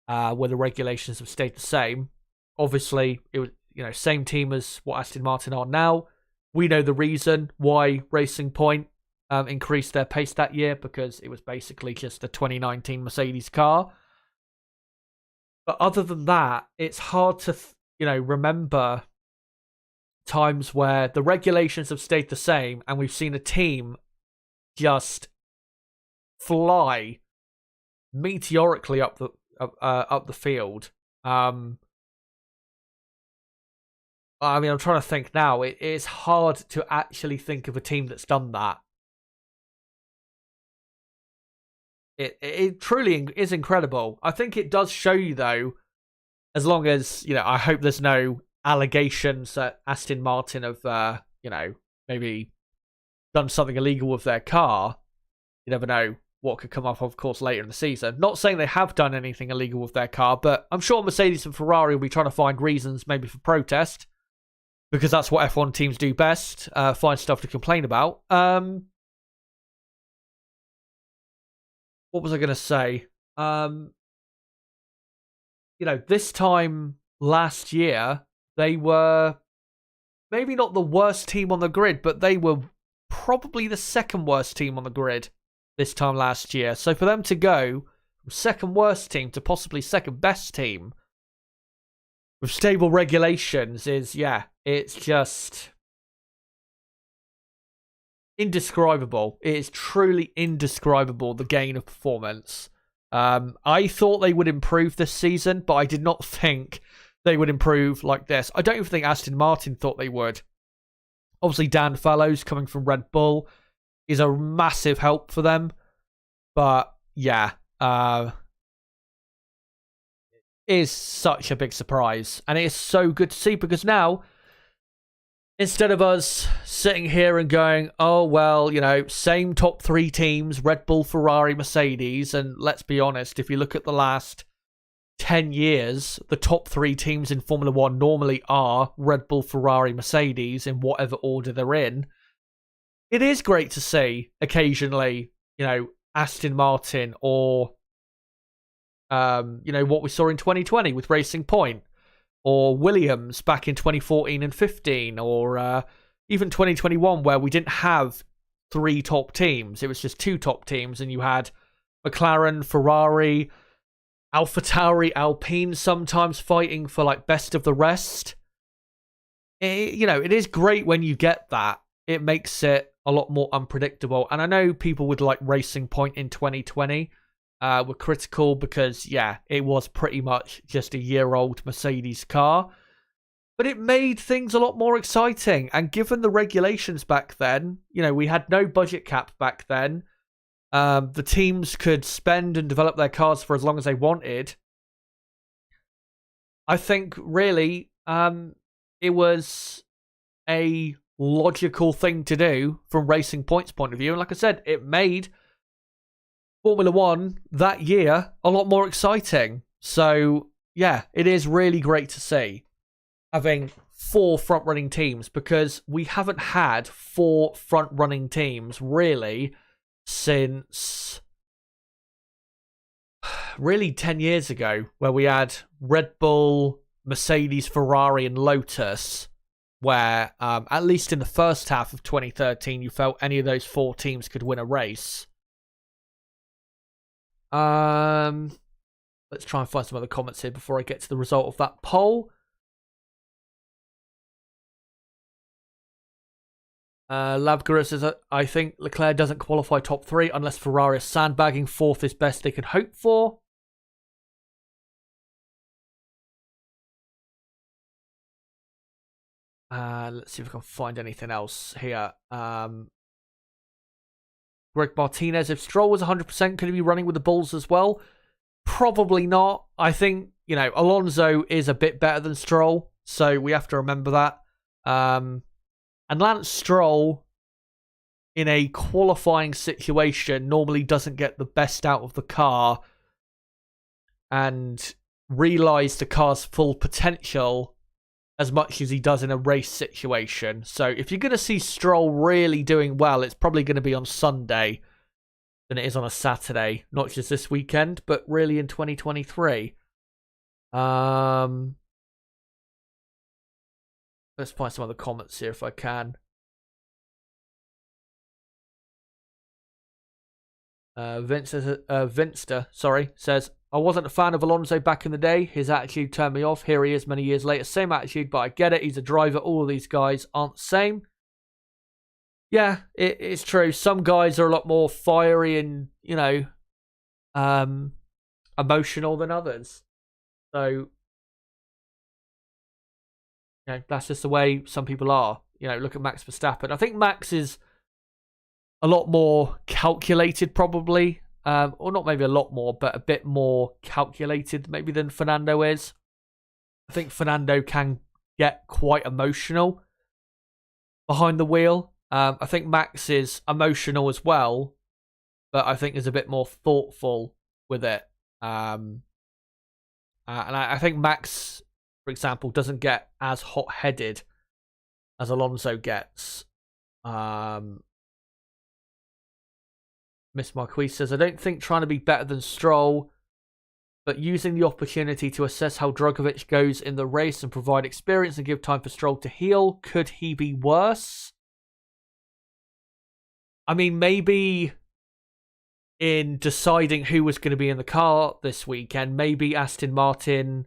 where the regulations have stayed the same. Obviously, it was, same team as what Aston Martin are now. We know the reason why Racing Point increased their pace that year, because it was basically just a 2019 Mercedes car. But other than that, it's hard to, remember times where the regulations have stayed the same and we've seen a team just fly meteorically up the field. I mean, I'm trying to think now. It is hard to actually think of a team that's done that. It truly is incredible. I think it does show you, though, as long as, I hope there's no allegations that Aston Martin have, maybe done something illegal with their car. You never know what could come up, of course, later in the season. Not saying they have done anything illegal with their car, but I'm sure Mercedes and Ferrari will be trying to find reasons maybe for protest, because that's what F1 teams do best, find stuff to complain about. What was I going to say? This time last year, they were maybe not the worst team on the grid, but they were probably the second worst team on the grid this time last year. So for them to go from second worst team to possibly second best team with stable regulations is, yeah, it's just indescribable. It is truly indescribable, the gain of performance. I thought they would improve this season, but I did not think they would improve like this. I don't even think Aston Martin thought they would. Obviously, Dan Fallows coming from Red Bull is a massive help for them. But, yeah, it is such a big surprise. And it is so good to see, because now, instead of us sitting here and going, oh, well, you know, same top three teams, Red Bull, Ferrari, Mercedes, and let's be honest, if you look at the last 10 years, the top three teams in Formula One normally are Red Bull, Ferrari, Mercedes, in whatever order they're in. It is great to see occasionally, you know, Aston Martin or, you know, what we saw in 2020 with Racing Point, or Williams back in 2014 and 15, or even 2021, where we didn't have three top teams. It was just two top teams, and you had McLaren, Ferrari, AlphaTauri, Alpine sometimes fighting for like best of the rest. You know, it is great when you get that. It makes it a lot more unpredictable. And I know people would like Racing Point in 2020 were critical because, yeah, it was pretty much just a year-old Mercedes car. But it made things a lot more exciting. And given the regulations back then, you know, we had no budget cap back then. The teams could spend and develop their cars for as long as they wanted. I think, really, it was a logical thing to do from Racing Point's point of view. And like I said, it made Formula One that year a lot more exciting. So, yeah, it is really great to see having 4 front-running teams, because we haven't had 4 front-running teams, really, since really 10 years ago, where we had Red Bull, Mercedes, Ferrari, and Lotus, where at least in the first half of 2013, you felt any of those 4 teams could win a race. Let's try and find some other comments here before I get to the result of that poll. Labgura says, I think Leclerc doesn't qualify top 3 unless Ferrari is sandbagging. 4th is best they can hope for. Let's see if I can find anything else here. Greg Martinez, if Stroll was 100%, could he be running with the Bulls as well? Probably not. I think, you know, Alonso is a bit better than Stroll, so we have to remember that. And Lance Stroll, in a qualifying situation, normally doesn't get the best out of the car and realise the car's full potential as much as he does in a race situation. So if you're going to see Stroll really doing well, it's probably going to be on Sunday than it is on a Saturday. Not just this weekend, but really in 2023. Let's find some other comments here if I can. Vinster, says, I wasn't a fan of Alonso back in the day. His attitude turned me off. Here he is many years later. Same attitude, but I get it. He's a driver. All of these guys aren't the same. Yeah, it's true. Some guys are a lot more fiery and, you know, emotional than others. So, you know, that's just the way some people are. You know, look at Max Verstappen. I think Max is a lot more calculated, probably. Or not maybe a lot more, but a bit more calculated maybe than Fernando is. I think Fernando can get quite emotional behind the wheel. I think Max is emotional as well, but I think is a bit more thoughtful with it. And I think Max, for example, doesn't get as hot-headed as Alonso gets. Miss Marquise says, I don't think trying to be better than Stroll, but using the opportunity to assess how Drugovich goes in the race and provide experience and give time for Stroll to heal. Could he be worse? I mean, maybe in deciding who was going to be in the car this weekend, maybe Aston Martin,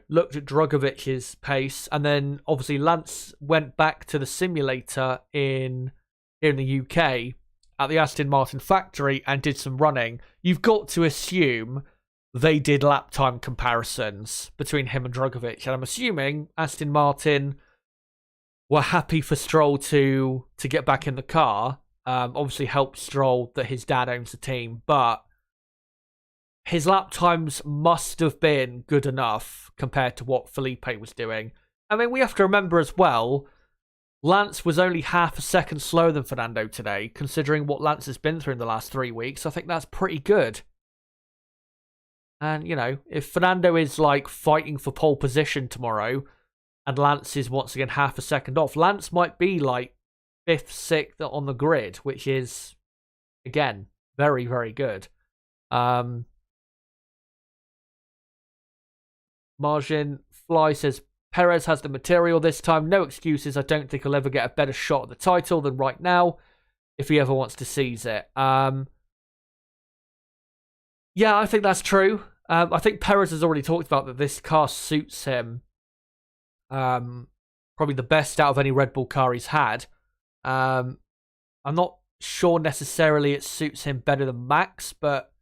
looked at Drugovich's pace, and then obviously Lance went back to the simulator in the UK at the Aston Martin factory and did some running. You've got to assume they did lap time comparisons between him and Drugovich, and I'm assuming Aston Martin were happy for Stroll to get back in the car. Obviously helped Stroll that his dad owns the team, but his lap times must have been good enough compared to what Felipe was doing. I mean, we have to remember as well, Lance was only half a second slower than Fernando today, considering what Lance has been through in the last 3 weeks. I think that's pretty good. And, if Fernando is fighting for pole position tomorrow and Lance is once again half a second off, Lance might be 5th, 6th on the grid, which is, again, very, very good. Margin Fly says, Perez has the material this time. No excuses. I don't think he'll ever get a better shot at the title than right now if he ever wants to seize it. Yeah, I think that's true. I think Perez has already talked about that this car suits him probably the best out of any Red Bull car he's had. I'm not sure necessarily it suits him better than Max, but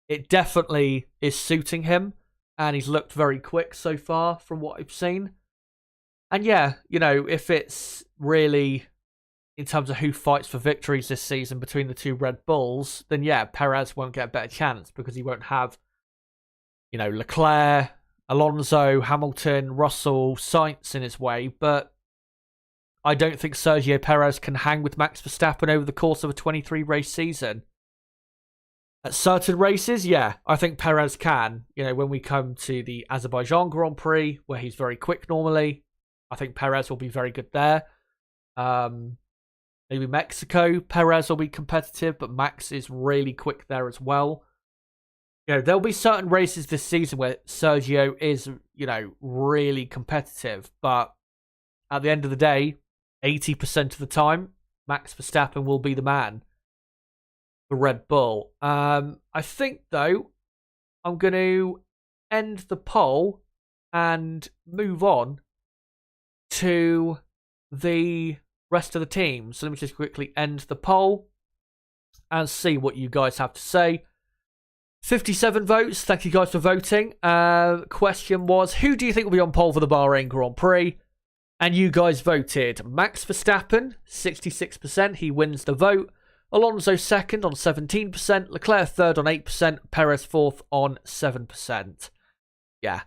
it definitely is suiting him. And he's looked very quick so far from what I've seen. And yeah, if it's really in terms of who fights for victories this season between the two Red Bulls, then yeah, Perez won't get a better chance because he won't have, Leclerc, Alonso, Hamilton, Russell, Sainz in his way. But I don't think Sergio Perez can hang with Max Verstappen over the course of a 23-race season. At certain races, yeah, I think Perez can. When we come to the Azerbaijan Grand Prix, where he's very quick normally, I think Perez will be very good there. Maybe Mexico, Perez will be competitive, but Max is really quick there as well. There'll be certain races this season where Sergio is, really competitive, but at the end of the day, 80% of the time, Max Verstappen will be the man for Red Bull. I think, though, I'm going to end the poll and move on to the rest of the teams. So let me just quickly end the poll and see what you guys have to say. 57 votes. Thank you guys for voting. Question was, who do you think will be on pole for the Bahrain Grand Prix? And you guys voted Max Verstappen, 66%. He wins the vote. Alonso second on 17%. Leclerc third on 8%. Perez fourth on 7%. Yeah.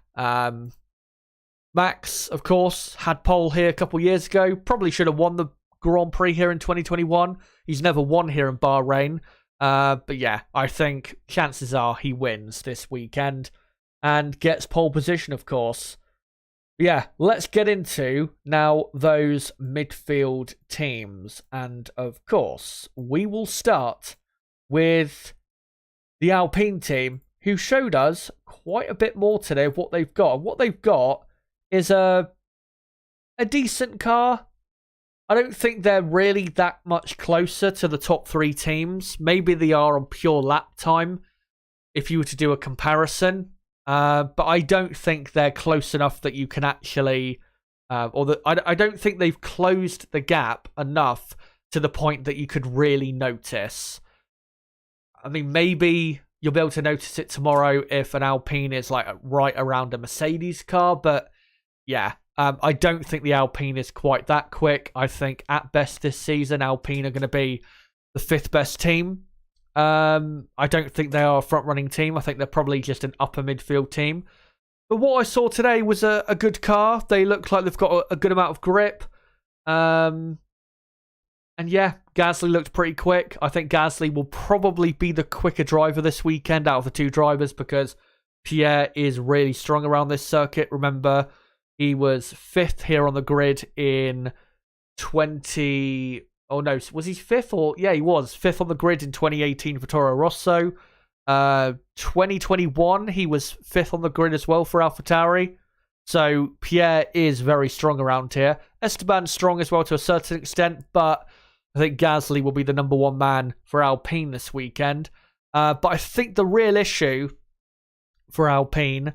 Max, of course, had pole here a couple years ago. Probably should have won the Grand Prix here in 2021. He's never won here in Bahrain. But yeah, I think chances are he wins this weekend and gets pole position, of course. Yeah, let's get into now those midfield teams. And of course, we will start with the Alpine team, who showed us quite a bit more today of what they've got. And what they've got is a decent car. I don't think they're really that much closer to the top three teams. Maybe they are on pure lap time, if you were to do a comparison. But I don't think they're close enough that you can actually... I don't think they've closed the gap enough to the point that you could really notice. I mean, maybe you'll be able to notice it tomorrow if an Alpine is like right around a Mercedes car. But yeah, I don't think the Alpine is quite that quick. I think at best this season, Alpine are going to be the fifth best team. I don't think they are a front-running team. I think they're probably just an upper midfield team. But what I saw today was a good car. They look like they've got a good amount of grip. And yeah, Gasly looked pretty quick. I think Gasly will probably be the quicker driver this weekend out of the two drivers because Pierre is really strong around this circuit. Remember, he was fifth here on the grid in 20... Oh no, was he fifth or... Yeah, he was fifth on the grid in 2018 for Toro Rosso. 2021, he was 5th on the grid as well for AlphaTauri. So Pierre is very strong around here. Esteban's strong as well to a certain extent, but I think Gasly will be the number one man for Alpine this weekend. But I think the real issue for Alpine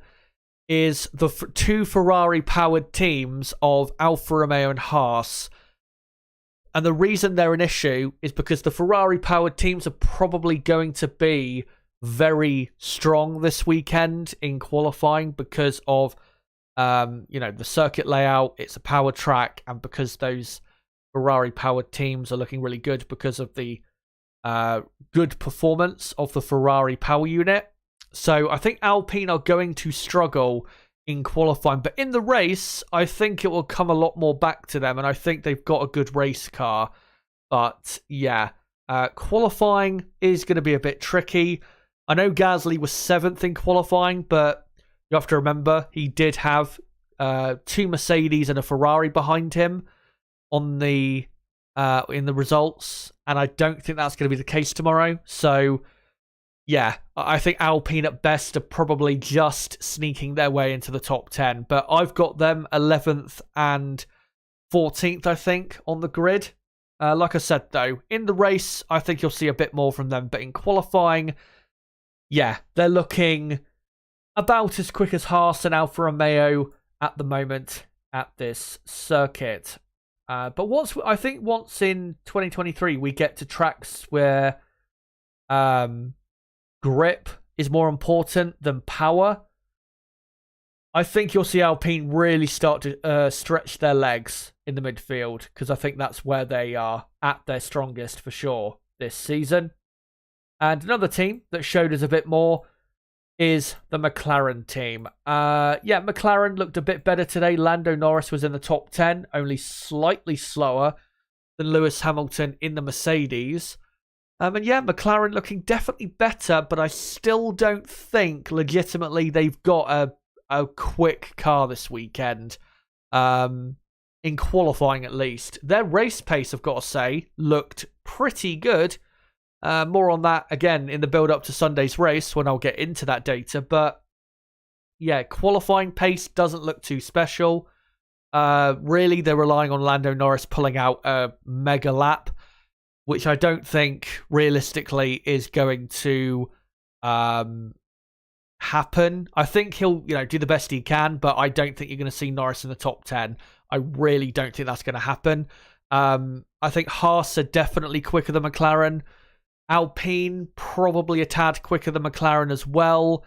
is the two Ferrari-powered teams of Alfa Romeo and Haas. And the reason they're an issue is because the Ferrari-powered teams are probably going to be very strong this weekend in qualifying because of the circuit layout. It's a power track, and because those Ferrari-powered teams are looking really good because of the good performance of the Ferrari power unit. So I think Alpine are going to struggle in qualifying, but in the race, I think it will come a lot more back to them, and I think they've got a good race car. But yeah, qualifying is going to be a bit tricky. I know Gasly was 7th in qualifying, but you have to remember he did have two Mercedes and a Ferrari behind him on the in the results, and I don't think that's going to be the case tomorrow. So yeah, I think Alpine at best are probably just sneaking their way into the top 10, but I've got them 11th and 14th, I think, on the grid. Like I said, though, in the race, I think you'll see a bit more from them, but in qualifying, yeah, they're looking about as quick as Haas and Alfa Romeo at the moment at this circuit. But once in 2023 we get to tracks where grip is more important than power, I think you'll see Alpine really start to stretch their legs in the midfield, because I think that's where they are at their strongest for sure this season. And another team that showed us a bit more is the McLaren team. McLaren looked a bit better today. Lando Norris was in the top 10, only slightly slower than Lewis Hamilton in the Mercedes. McLaren looking definitely better, but I still don't think legitimately they've got a quick car this weekend. In qualifying at least. Their race pace, I've got to say, looked pretty good. More on that again in the build-up to Sunday's race when I'll get into that data. But yeah, qualifying pace doesn't look too special. Really, they're relying on Lando Norris pulling out a mega lap, which I don't think realistically is going to happen. I think he'll do the best he can, but I don't think you're going to see Norris in the top 10. I really don't think that's going to happen. I think Haas are definitely quicker than McLaren. Alpine probably a tad quicker than McLaren as well.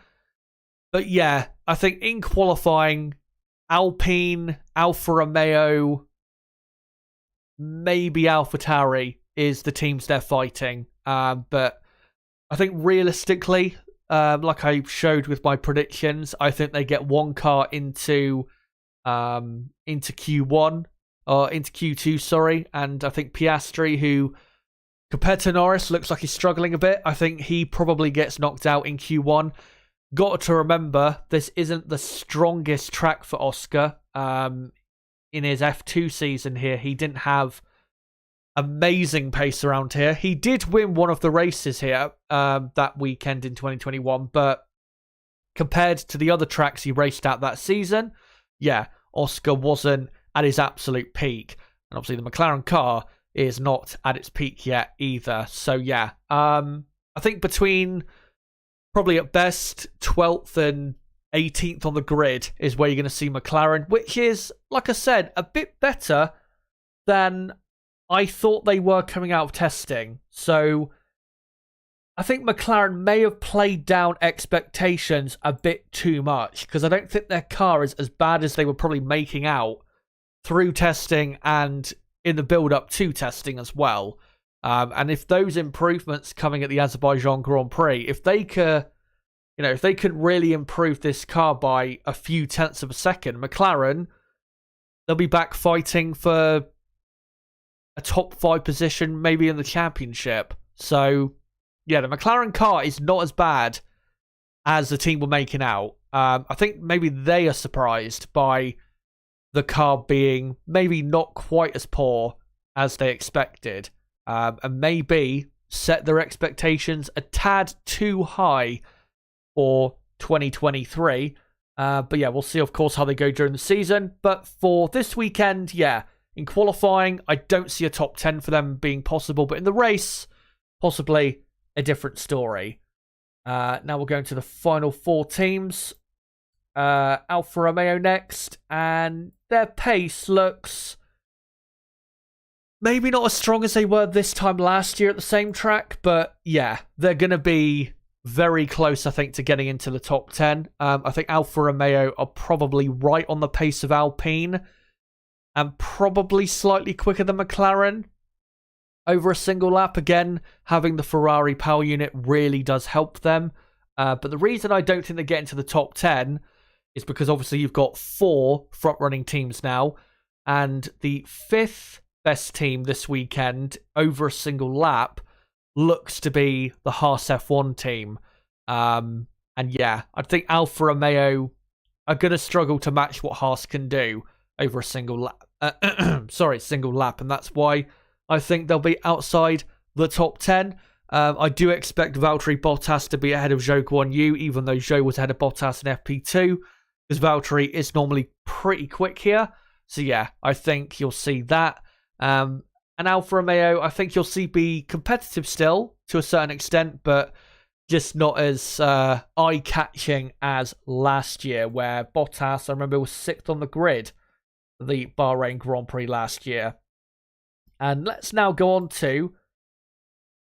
But yeah, I think in qualifying, Alpine, Alfa Romeo, maybe AlphaTauri is the teams they're fighting. But I think realistically, like I showed with my predictions, I think they get one car into Q1 or into Q2, sorry. And I think Piastri, who compared to Norris looks like he's struggling a bit, I think he probably gets knocked out in Q1. Got to remember, this isn't the strongest track for Oscar. In his F2 season here, he didn't have amazing pace around here. He did win one of the races here that weekend in 2021, but compared to the other tracks he raced at that season, yeah, Oscar wasn't at his absolute peak. And obviously the McLaren car is not at its peak yet either. So yeah, I think between probably at best 12th and 18th on the grid is where you're going to see McLaren, which is, like I said, a bit better than I thought they were coming out of testing. So I think McLaren may have played down expectations a bit too much, because I don't think their car is as bad as they were probably making out through testing and in the build-up to testing as well. And if those improvements coming at the Azerbaijan Grand Prix, if they could really improve this car by a few tenths of a second, McLaren, they'll be back fighting for a top 5 position, maybe in the championship. So yeah, the McLaren car is not as bad as the team were making out. I think maybe they are surprised by the car being maybe not quite as poor as they expected. And maybe set their expectations a tad too high for 2023. But yeah, we'll see, of course, how they go during the season. But for this weekend, yeah, in qualifying, I don't see a top 10 for them being possible. But in the race, possibly a different story. Now we're going to the final 4 teams. Alfa Romeo next. And their pace looks maybe not as strong as they were this time last year at the same track. But yeah, they're going to be very close, I think, to getting into the top 10. I think Alfa Romeo are probably right on the pace of Alpine and probably slightly quicker than McLaren over a single lap. Again, having the Ferrari power unit really does help them. But the reason I don't think they get into the top 10 is because obviously you've got 4 front-running teams now, and the 5th best team this weekend over a single lap looks to be the Haas F1 team. And yeah, I think Alfa Romeo are going to struggle to match what Haas can do over a single lap. Single lap. And that's why I think they'll be outside the top 10. I do expect Valtteri Bottas to be ahead of Zhou Guanyu, even though Zhou was ahead of Bottas in FP2, because Valtteri is normally pretty quick here. So yeah, I think you'll see that. And Alfa Romeo, I think you'll see be competitive still to a certain extent, but just not as eye-catching as last year, where Bottas, I remember, was 6th on the grid for the Bahrain Grand Prix last year. And let's now go on to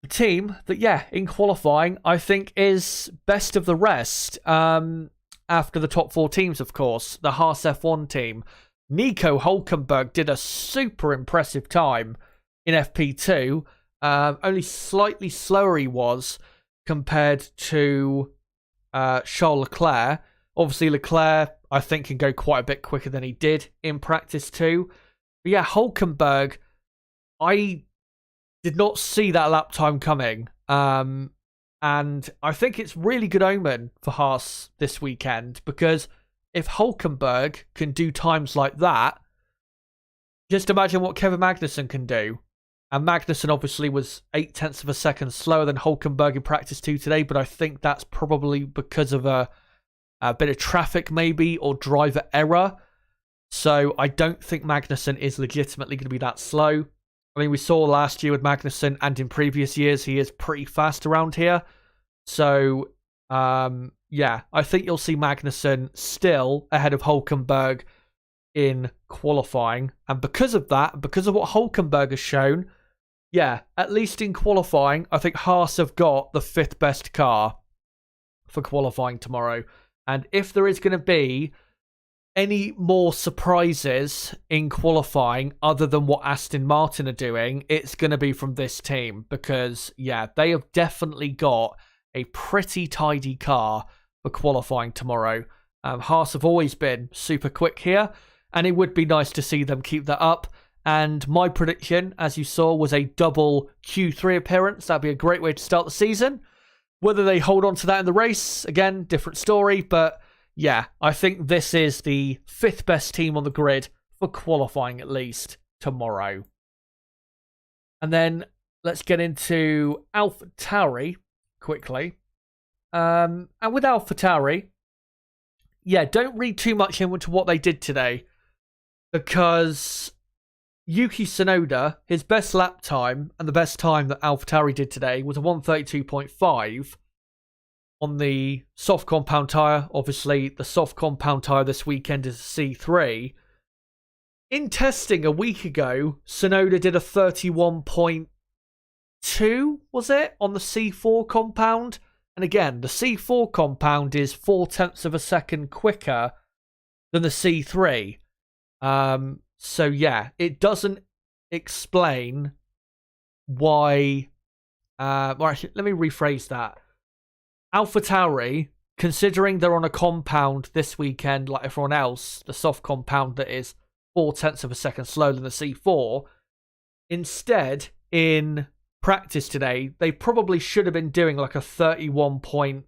the team that, yeah, in qualifying, I think is best of the rest. After the top 4 teams, of course, the Haas F1 team. Nico Hülkenberg did a super impressive time in FP2, only slightly slower he was compared to Charles Leclerc. Obviously, Leclerc, I think, can go quite a bit quicker than he did in practice too. But yeah, Hülkenberg, I did not see that lap time coming. And I think it's really good omen for Haas this weekend, because if Hülkenberg can do times like that, just imagine what Kevin Magnussen can do. And Magnussen obviously was 0.8 of a second slower than Hülkenberg in practice 2 today, but I think that's probably because of a bit of traffic maybe, or driver error. So I don't think Magnussen is legitimately going to be that slow. I mean, we saw last year with Magnussen, and in previous years, he is pretty fast around here. So, yeah, I think you'll see Magnussen still ahead of Hülkenberg in qualifying. And because of that, because of what Hülkenberg has shown, yeah, at least in qualifying, I think Haas have got the 5th best car for qualifying tomorrow. And if there is going to be any more surprises in qualifying other than what Aston Martin are doing, it's going to be from this team. Because, yeah, they have definitely got a pretty tidy car for qualifying tomorrow. Haas have always been super quick here, and it would be nice to see them keep that up. And my prediction, as you saw, was a double Q3 appearance. That'd be a great way to start the season. Whether they hold on to that in the race, again, different story. But yeah, I think this is the 5th best team on the grid for qualifying, at least tomorrow. And then let's get into AlphaTauri quickly. And with AlphaTauri, yeah, don't read too much into what they did today, because Yuki Tsunoda, his best lap time and the best time that AlphaTauri did today was a 1:32.5 on the soft compound tyre. Obviously, the soft compound tyre this weekend is a C3. In testing a week ago, Tsunoda did a 31.2, was it, on the C4 compound? And again, the C4 compound is 0.4 of a second quicker than the C3. So yeah, it doesn't explain why. Well, actually, let me rephrase that. AlphaTauri, considering they're on a compound this weekend like everyone else, the soft compound that is 0.4 of a second slower than the C4, instead in practice today, they probably should have been doing like a 31.6,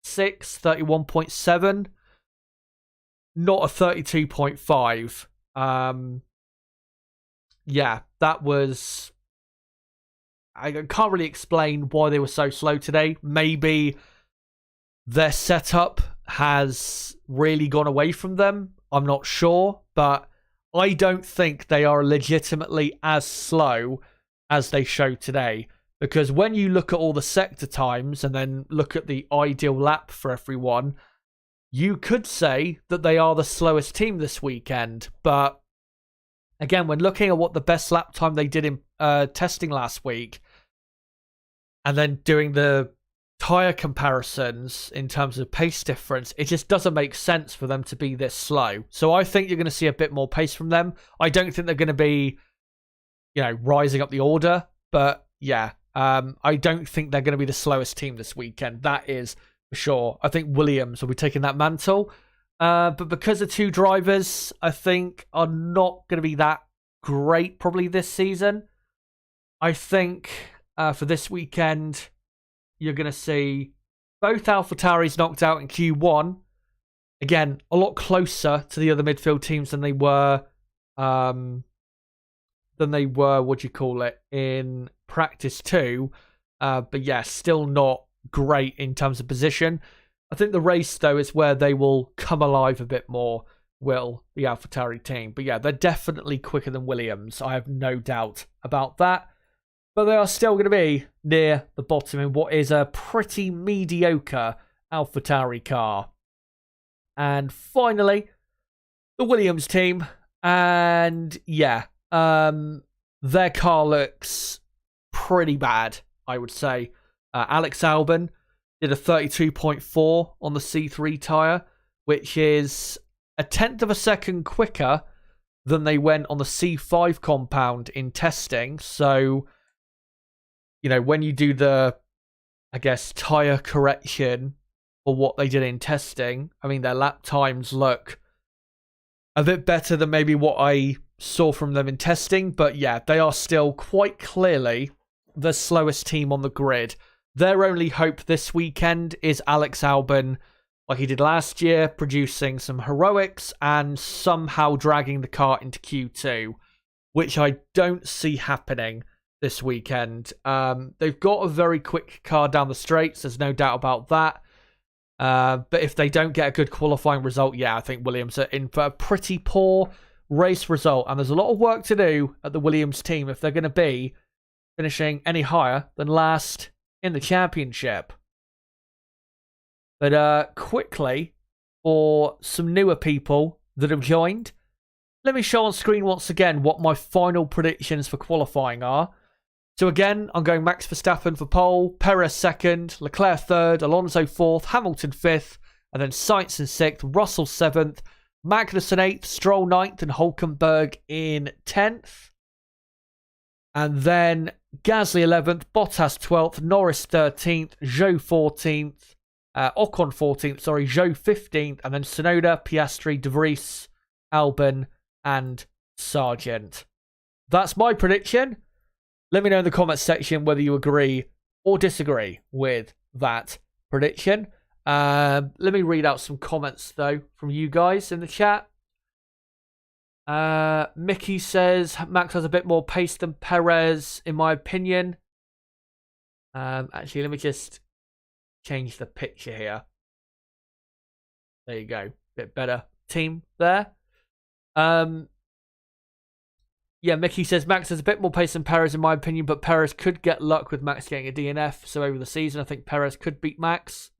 31.7, not a 32.5. Yeah, that was I can't really explain why they were so slow today. Maybe their setup has really gone away from them. I'm not sure, but I don't think they are legitimately as slow as they showed today. Because when you look at all the sector times and then look at the ideal lap for everyone, you could say that they are the slowest team this weekend. But again, when looking at what the best lap time they did in testing last week, and then doing the tyre comparisons in terms of pace difference, it just doesn't make sense for them to be this slow. So I think you're going to see a bit more pace from them. I don't think they're going to be, rising up the order. But yeah, I don't think they're going to be the slowest team this weekend. That is for sure. I think Williams will be taking that mantle. But because the two drivers, I think, are not going to be that great probably this season, I think for this weekend, you're going to see both AlphaTauris knocked out in Q1. Again, a lot closer to the other midfield teams than they were, in practice 2. But yeah, still not great in terms of position. I think the race, though, is where they will come alive a bit more, will the AlphaTauri team. But yeah, they're definitely quicker than Williams. I have no doubt about that. But they are still going to be near the bottom in what is a pretty mediocre AlphaTauri car. And finally, the Williams team. And yeah, their car looks pretty bad, I would say. Alex Albon did a 32.4 on the C3 tyre, which is a tenth of a second quicker than they went on the C5 compound in testing. So, when you do the, tyre correction for what they did in testing, their lap times look a bit better than maybe what I saw from them in testing. But yeah, they are still quite clearly the slowest team on the grid. Their only hope this weekend is Alex Albon, like he did last year, producing some heroics and somehow dragging the car into Q2, which I don't see happening this weekend. They've got a very quick car down the straights, there's no doubt about that. But if they don't get a good qualifying result, yeah, I think Williams are in for a pretty poor race result. And there's a lot of work to do at the Williams team if they're going to be finishing any higher than last in the championship. But quickly, for some newer people that have joined, let me show on screen once again what my final predictions for qualifying are. So again, I'm going Max Verstappen for pole, Perez second, Leclerc third, Alonso fourth, Hamilton fifth, and then Sainz in sixth, Russell seventh, Magnussen eighth, Stroll ninth, and Hulkenberg in 10th. And then Gasly 11th, Bottas 12th, Norris 13th, Zhou 14th, Ocon 14th, Zhou 15th, and then Tsunoda, Piastri, De Vries, Albon, and Sargent. That's my prediction. Let me know in the comments section whether you agree or disagree with that prediction. Let me read out some comments, though, from you guys in the chat. Mickey says Max has a bit more pace than Perez, in my opinion. Actually, let me just change the picture here. There you go. Bit better team there. Yeah, Mickey says Max has a bit more pace than Perez, in my opinion, but Perez could get luck with Max getting a DNF. So over the season, I think Perez could beat Max.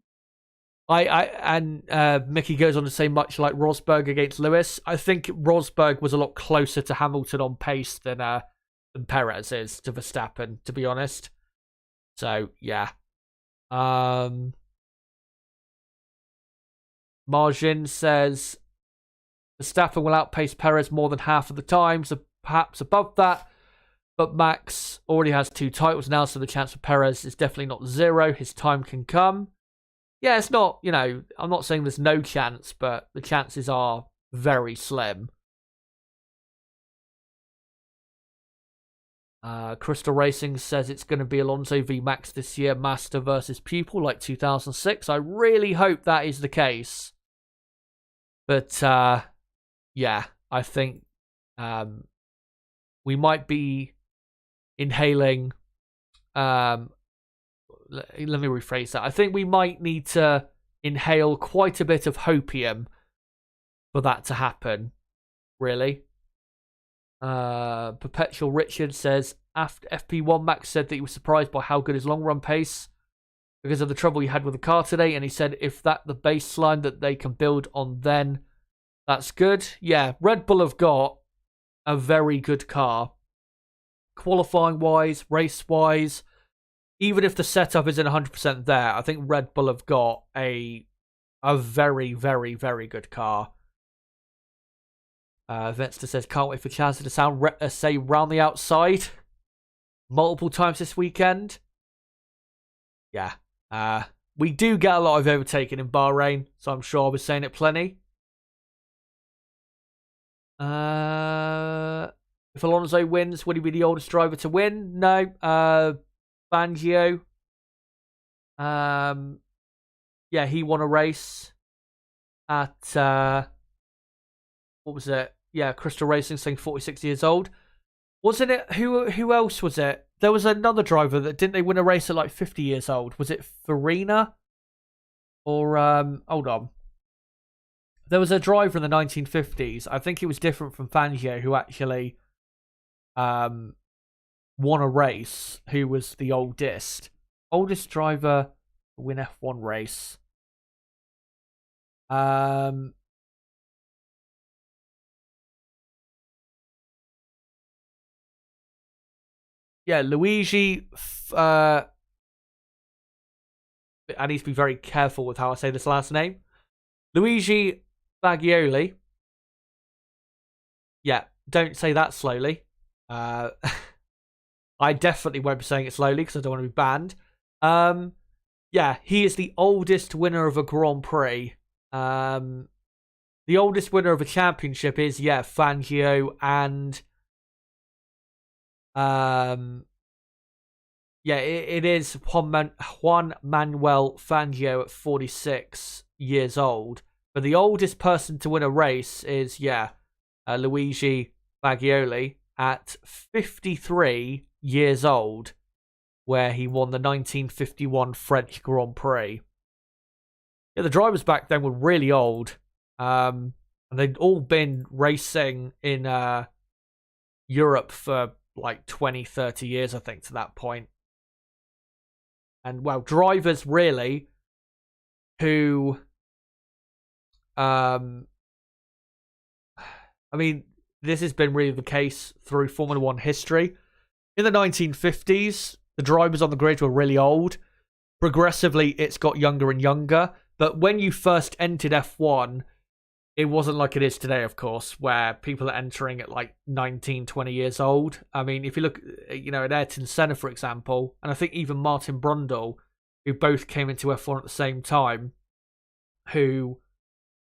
Mickey goes on to say, much like Rosberg against Lewis, I think Rosberg was a lot closer to Hamilton on pace than Perez is to Verstappen, to be honest. So yeah. Margin says Verstappen will outpace Perez more than half of the time, so perhaps above that. But Max already has 2 titles now, so the chance for Perez is definitely not 0. His time can come. Yeah, it's not, I'm not saying there's no chance, but the chances are very slim. Crystal Racing says it's going to be Alonso v Max this year, master versus pupil, like 2006. I really hope that is the case. But, yeah, I think we might be inhaling let me rephrase that. I think we might need to inhale quite a bit of hopium for that to happen, really. Perpetual Richard says, after FP1, Max said that he was surprised by how good his long run pace because of the trouble he had with the car today, and he said if that's the baseline that they can build on, then that's good. Yeah, Red Bull have got a very good car. Qualifying wise, race wise, even if the setup isn't 100% there, I think Red Bull have got a very, very, very good car. Venster says, can't wait for Chaz to say round the outside multiple times this weekend. Yeah. We do get a lot of overtaking in Bahrain, so I'm sure I'll be saying it plenty. If Alonso wins, would he be the oldest driver to win? No. Fangio. Yeah, he won a race at what was it? Yeah, Crystal Racing, saying 46 years old. Wasn't it? Who else was it? There was another driver that didn't they win a race at like 50 years old? Was it Farina? Or hold on. There was a driver in the 1950s. I think he was different from Fangio, who actually won a race. Who was the oldest driver to win F1 race? Yeah, Luigi. I need to be very careful with how I say this last name. Luigi Bagioli. Yeah, don't say that slowly. I definitely won't be saying it slowly because I don't want to be banned. Yeah, he is the oldest winner of a Grand Prix. The oldest winner of a championship is, yeah, Fangio, and yeah, it is Juan Manuel Fangio at 46 years old. But the oldest person to win a race is, yeah, Luigi Bagioli at 53 years old, where he won the 1951 French Grand Prix. Yeah, the drivers back then were really old. And they'd all been racing in Europe for like 20, 30 years, I think, to that point. And, well, drivers, really, who... I mean, this has been really the case through Formula 1 history. In the 1950s, the drivers on the grid were really old. Progressively, it's got younger and younger. But when you first entered F1, it wasn't like it is today, of course, where people are entering at like 19, 20 years old. I mean, if you look, at Ayrton Senna, for example, and I think even Martin Brundle, who both came into F1 at the same time, who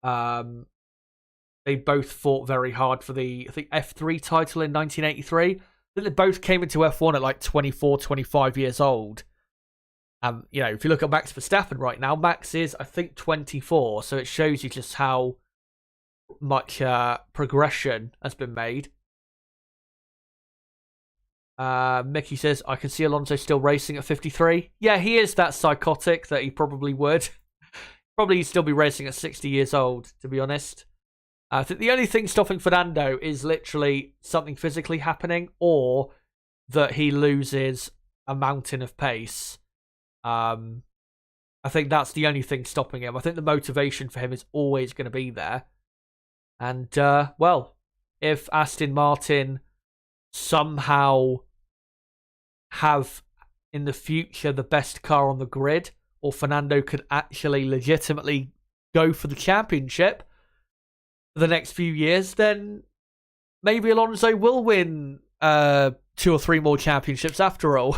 they both fought very hard for the, I think, F3 title in 1983. I think they both came into F1 at like 24, 25 years old. If you look at Max Verstappen right now, Max is, I think, 24. So it shows you just how much progression has been made. Mickey says, I can see Alonso still racing at 53. Yeah, he is that psychotic that he probably would. Probably still be racing at 60 years old, to be honest. I think the only thing stopping Fernando is literally something physically happening, or that he loses a mountain of pace. I think that's the only thing stopping him. I think the motivation for him is always going to be there. And, well, if Aston Martin somehow have in the future the best car on the grid, or Fernando could actually legitimately go for the championship for the next few years, then maybe Alonso will win 2 or 3 more championships after all.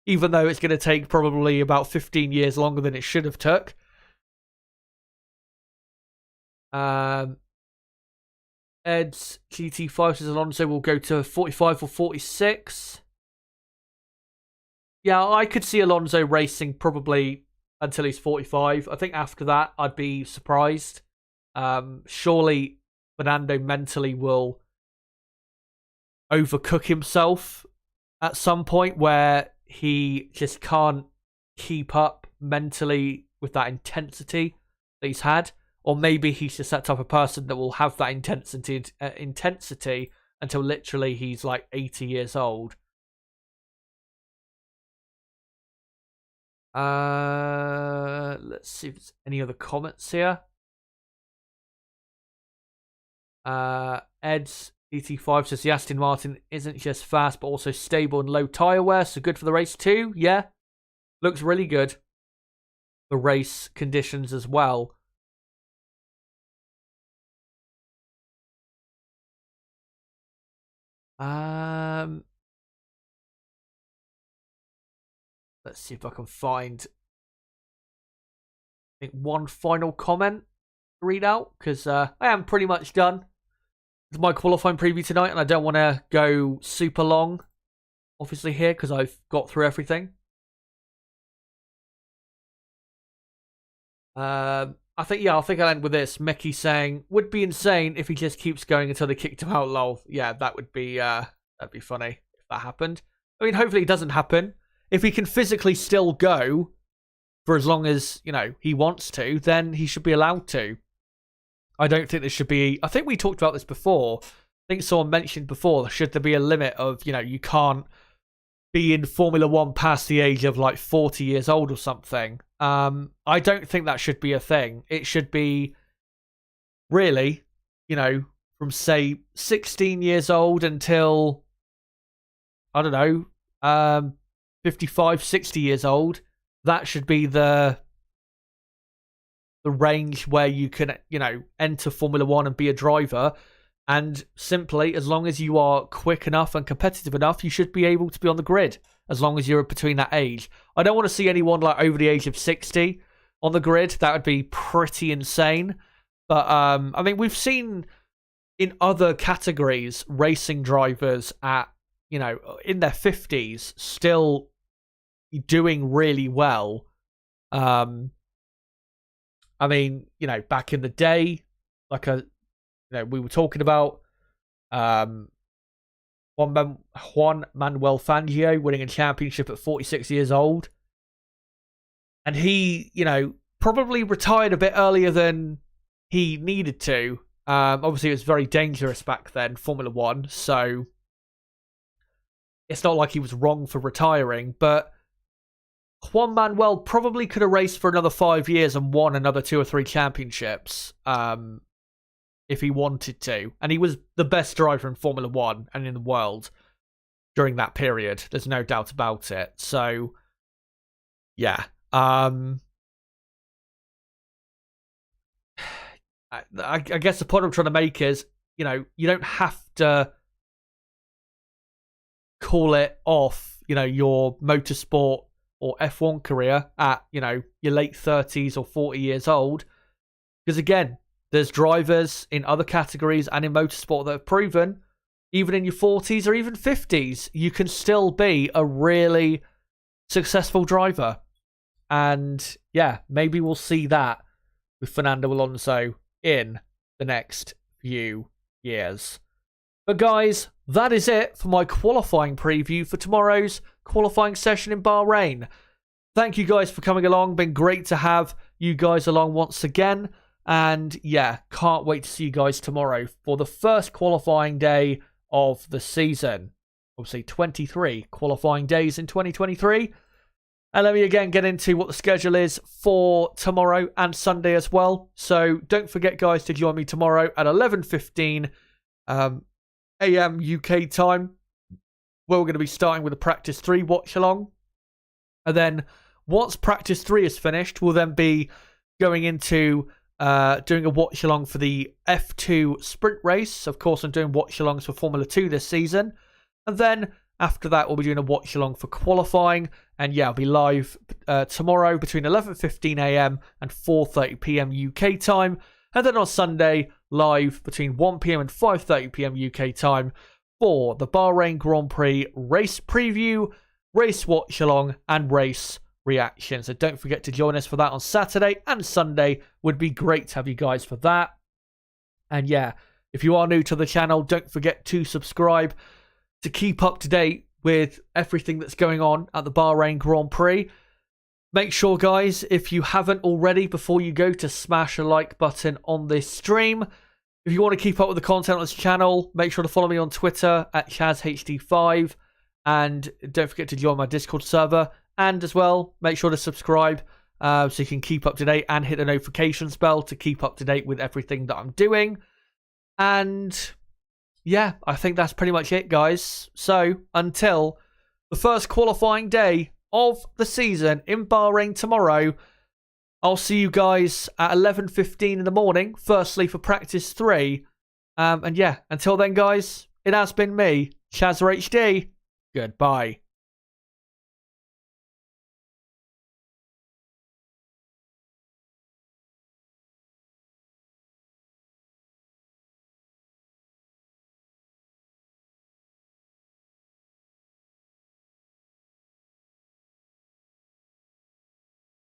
Even though it's going to take probably about 15 years longer than it should have took. Ed's GT5 says Alonso will go to 45 or 46. Yeah, I could see Alonso racing probably until he's 45. I think after that, I'd be surprised. Surely Fernando mentally will overcook himself at some point where he just can't keep up mentally with that intensity that he's had, or maybe he's just that type of person that will have that intensity until literally he's like 80 years old. Let's see if there's any other comments here. Ed's ET5 says the Aston Martin isn't just fast but also stable and low tyre wear, so good for the race too. Yeah, looks really good for race conditions as well. Let's see if I can find, I think, one final comment to read out, because I am pretty much done with my qualifying preview tonight, and I don't want to go super long, obviously, here, because I've got through everything. I think I'll end with this. Mickey saying, would be insane if he just keeps going until they kicked him out, lol. Yeah, that would be, that'd be funny if that happened. I mean, hopefully it doesn't happen. If he can physically still go for as long as, he wants to, then he should be allowed to. I don't think there should be... I think we talked about this before. I think someone mentioned before, should there be a limit of, you can't be in Formula 1 past the age of like 40 years old or something. I don't think that should be a thing. It should be really, from say 16 years old until, I don't know, 55, 60 years old. That should be the range where you can, enter Formula 1 and be a driver. And simply, as long as you are quick enough and competitive enough, you should be able to be on the grid, as long as you're between that age. I don't want to see anyone like over the age of 60 on the grid. That would be pretty insane. But, I mean, we've seen in other categories, racing drivers at, in their 50s still doing really well. I mean, back in the day, like we were talking about Juan Manuel Fangio winning a championship at 46 years old. And he, probably retired a bit earlier than he needed to. Obviously, it was very dangerous back then, Formula 1. So it's not like he was wrong for retiring. But Juan Manuel probably could have raced for another 5 years and won another 2 or 3 championships. If he wanted to. And he was the best driver in Formula 1 and in the world during that period. There's no doubt about it. So, yeah. I guess the point I'm trying to make is, you don't have to call it off, your motorsport or F1 career at, your late 30s or 40 years old. Because again, there's drivers in other categories and in motorsport that have proven, even in your 40s or even 50s, you can still be a really successful driver. And yeah, maybe we'll see that with Fernando Alonso in the next few years. But guys, that is it for my qualifying preview for tomorrow's qualifying session in Bahrain. Thank you guys for coming along. Been great to have you guys along once again. And yeah, can't wait to see you guys tomorrow for the first qualifying day of the season. Obviously, 23 qualifying days in 2023. And let me again get into what the schedule is for tomorrow and Sunday as well. So don't forget, guys, to join me tomorrow at 11:15 a.m. UK time, where we're going to be starting with a Practice 3 watch-along. And then once Practice 3 is finished, we'll then be going into doing a watch-along for the F2 sprint race. Of course, I'm doing watch-alongs for Formula 2 this season. And then after that, we'll be doing a watch-along for qualifying. And yeah, I'll be live tomorrow between 11:15 a.m. and 4:30 p.m. UK time. And then on Sunday, live between 1 p.m. and 5:30 p.m. UK time for the Bahrain Grand Prix race preview, race watch-along, and race reaction. So don't forget to join us for that on Saturday and Sunday. Would be great to have you guys for that. And yeah, if you are new to the channel, don't forget to subscribe to keep up to date with everything that's going on at the Bahrain Grand Prix. Make sure, guys, if you haven't already, before you go, to smash a like button on this stream. If you want to keep up with the content on this channel, make sure to follow me on Twitter at ChazHD5. And don't forget to join my Discord server. And as well, make sure to subscribe so you can keep up to date and hit the notifications bell to keep up to date with everything that I'm doing. And yeah, I think that's pretty much it, guys. So until the first qualifying day of the season in Bahrain tomorrow, I'll see you guys at 11:15 in the morning, firstly for practice 3. And yeah, until then, guys, it has been me, ChazHD. Goodbye.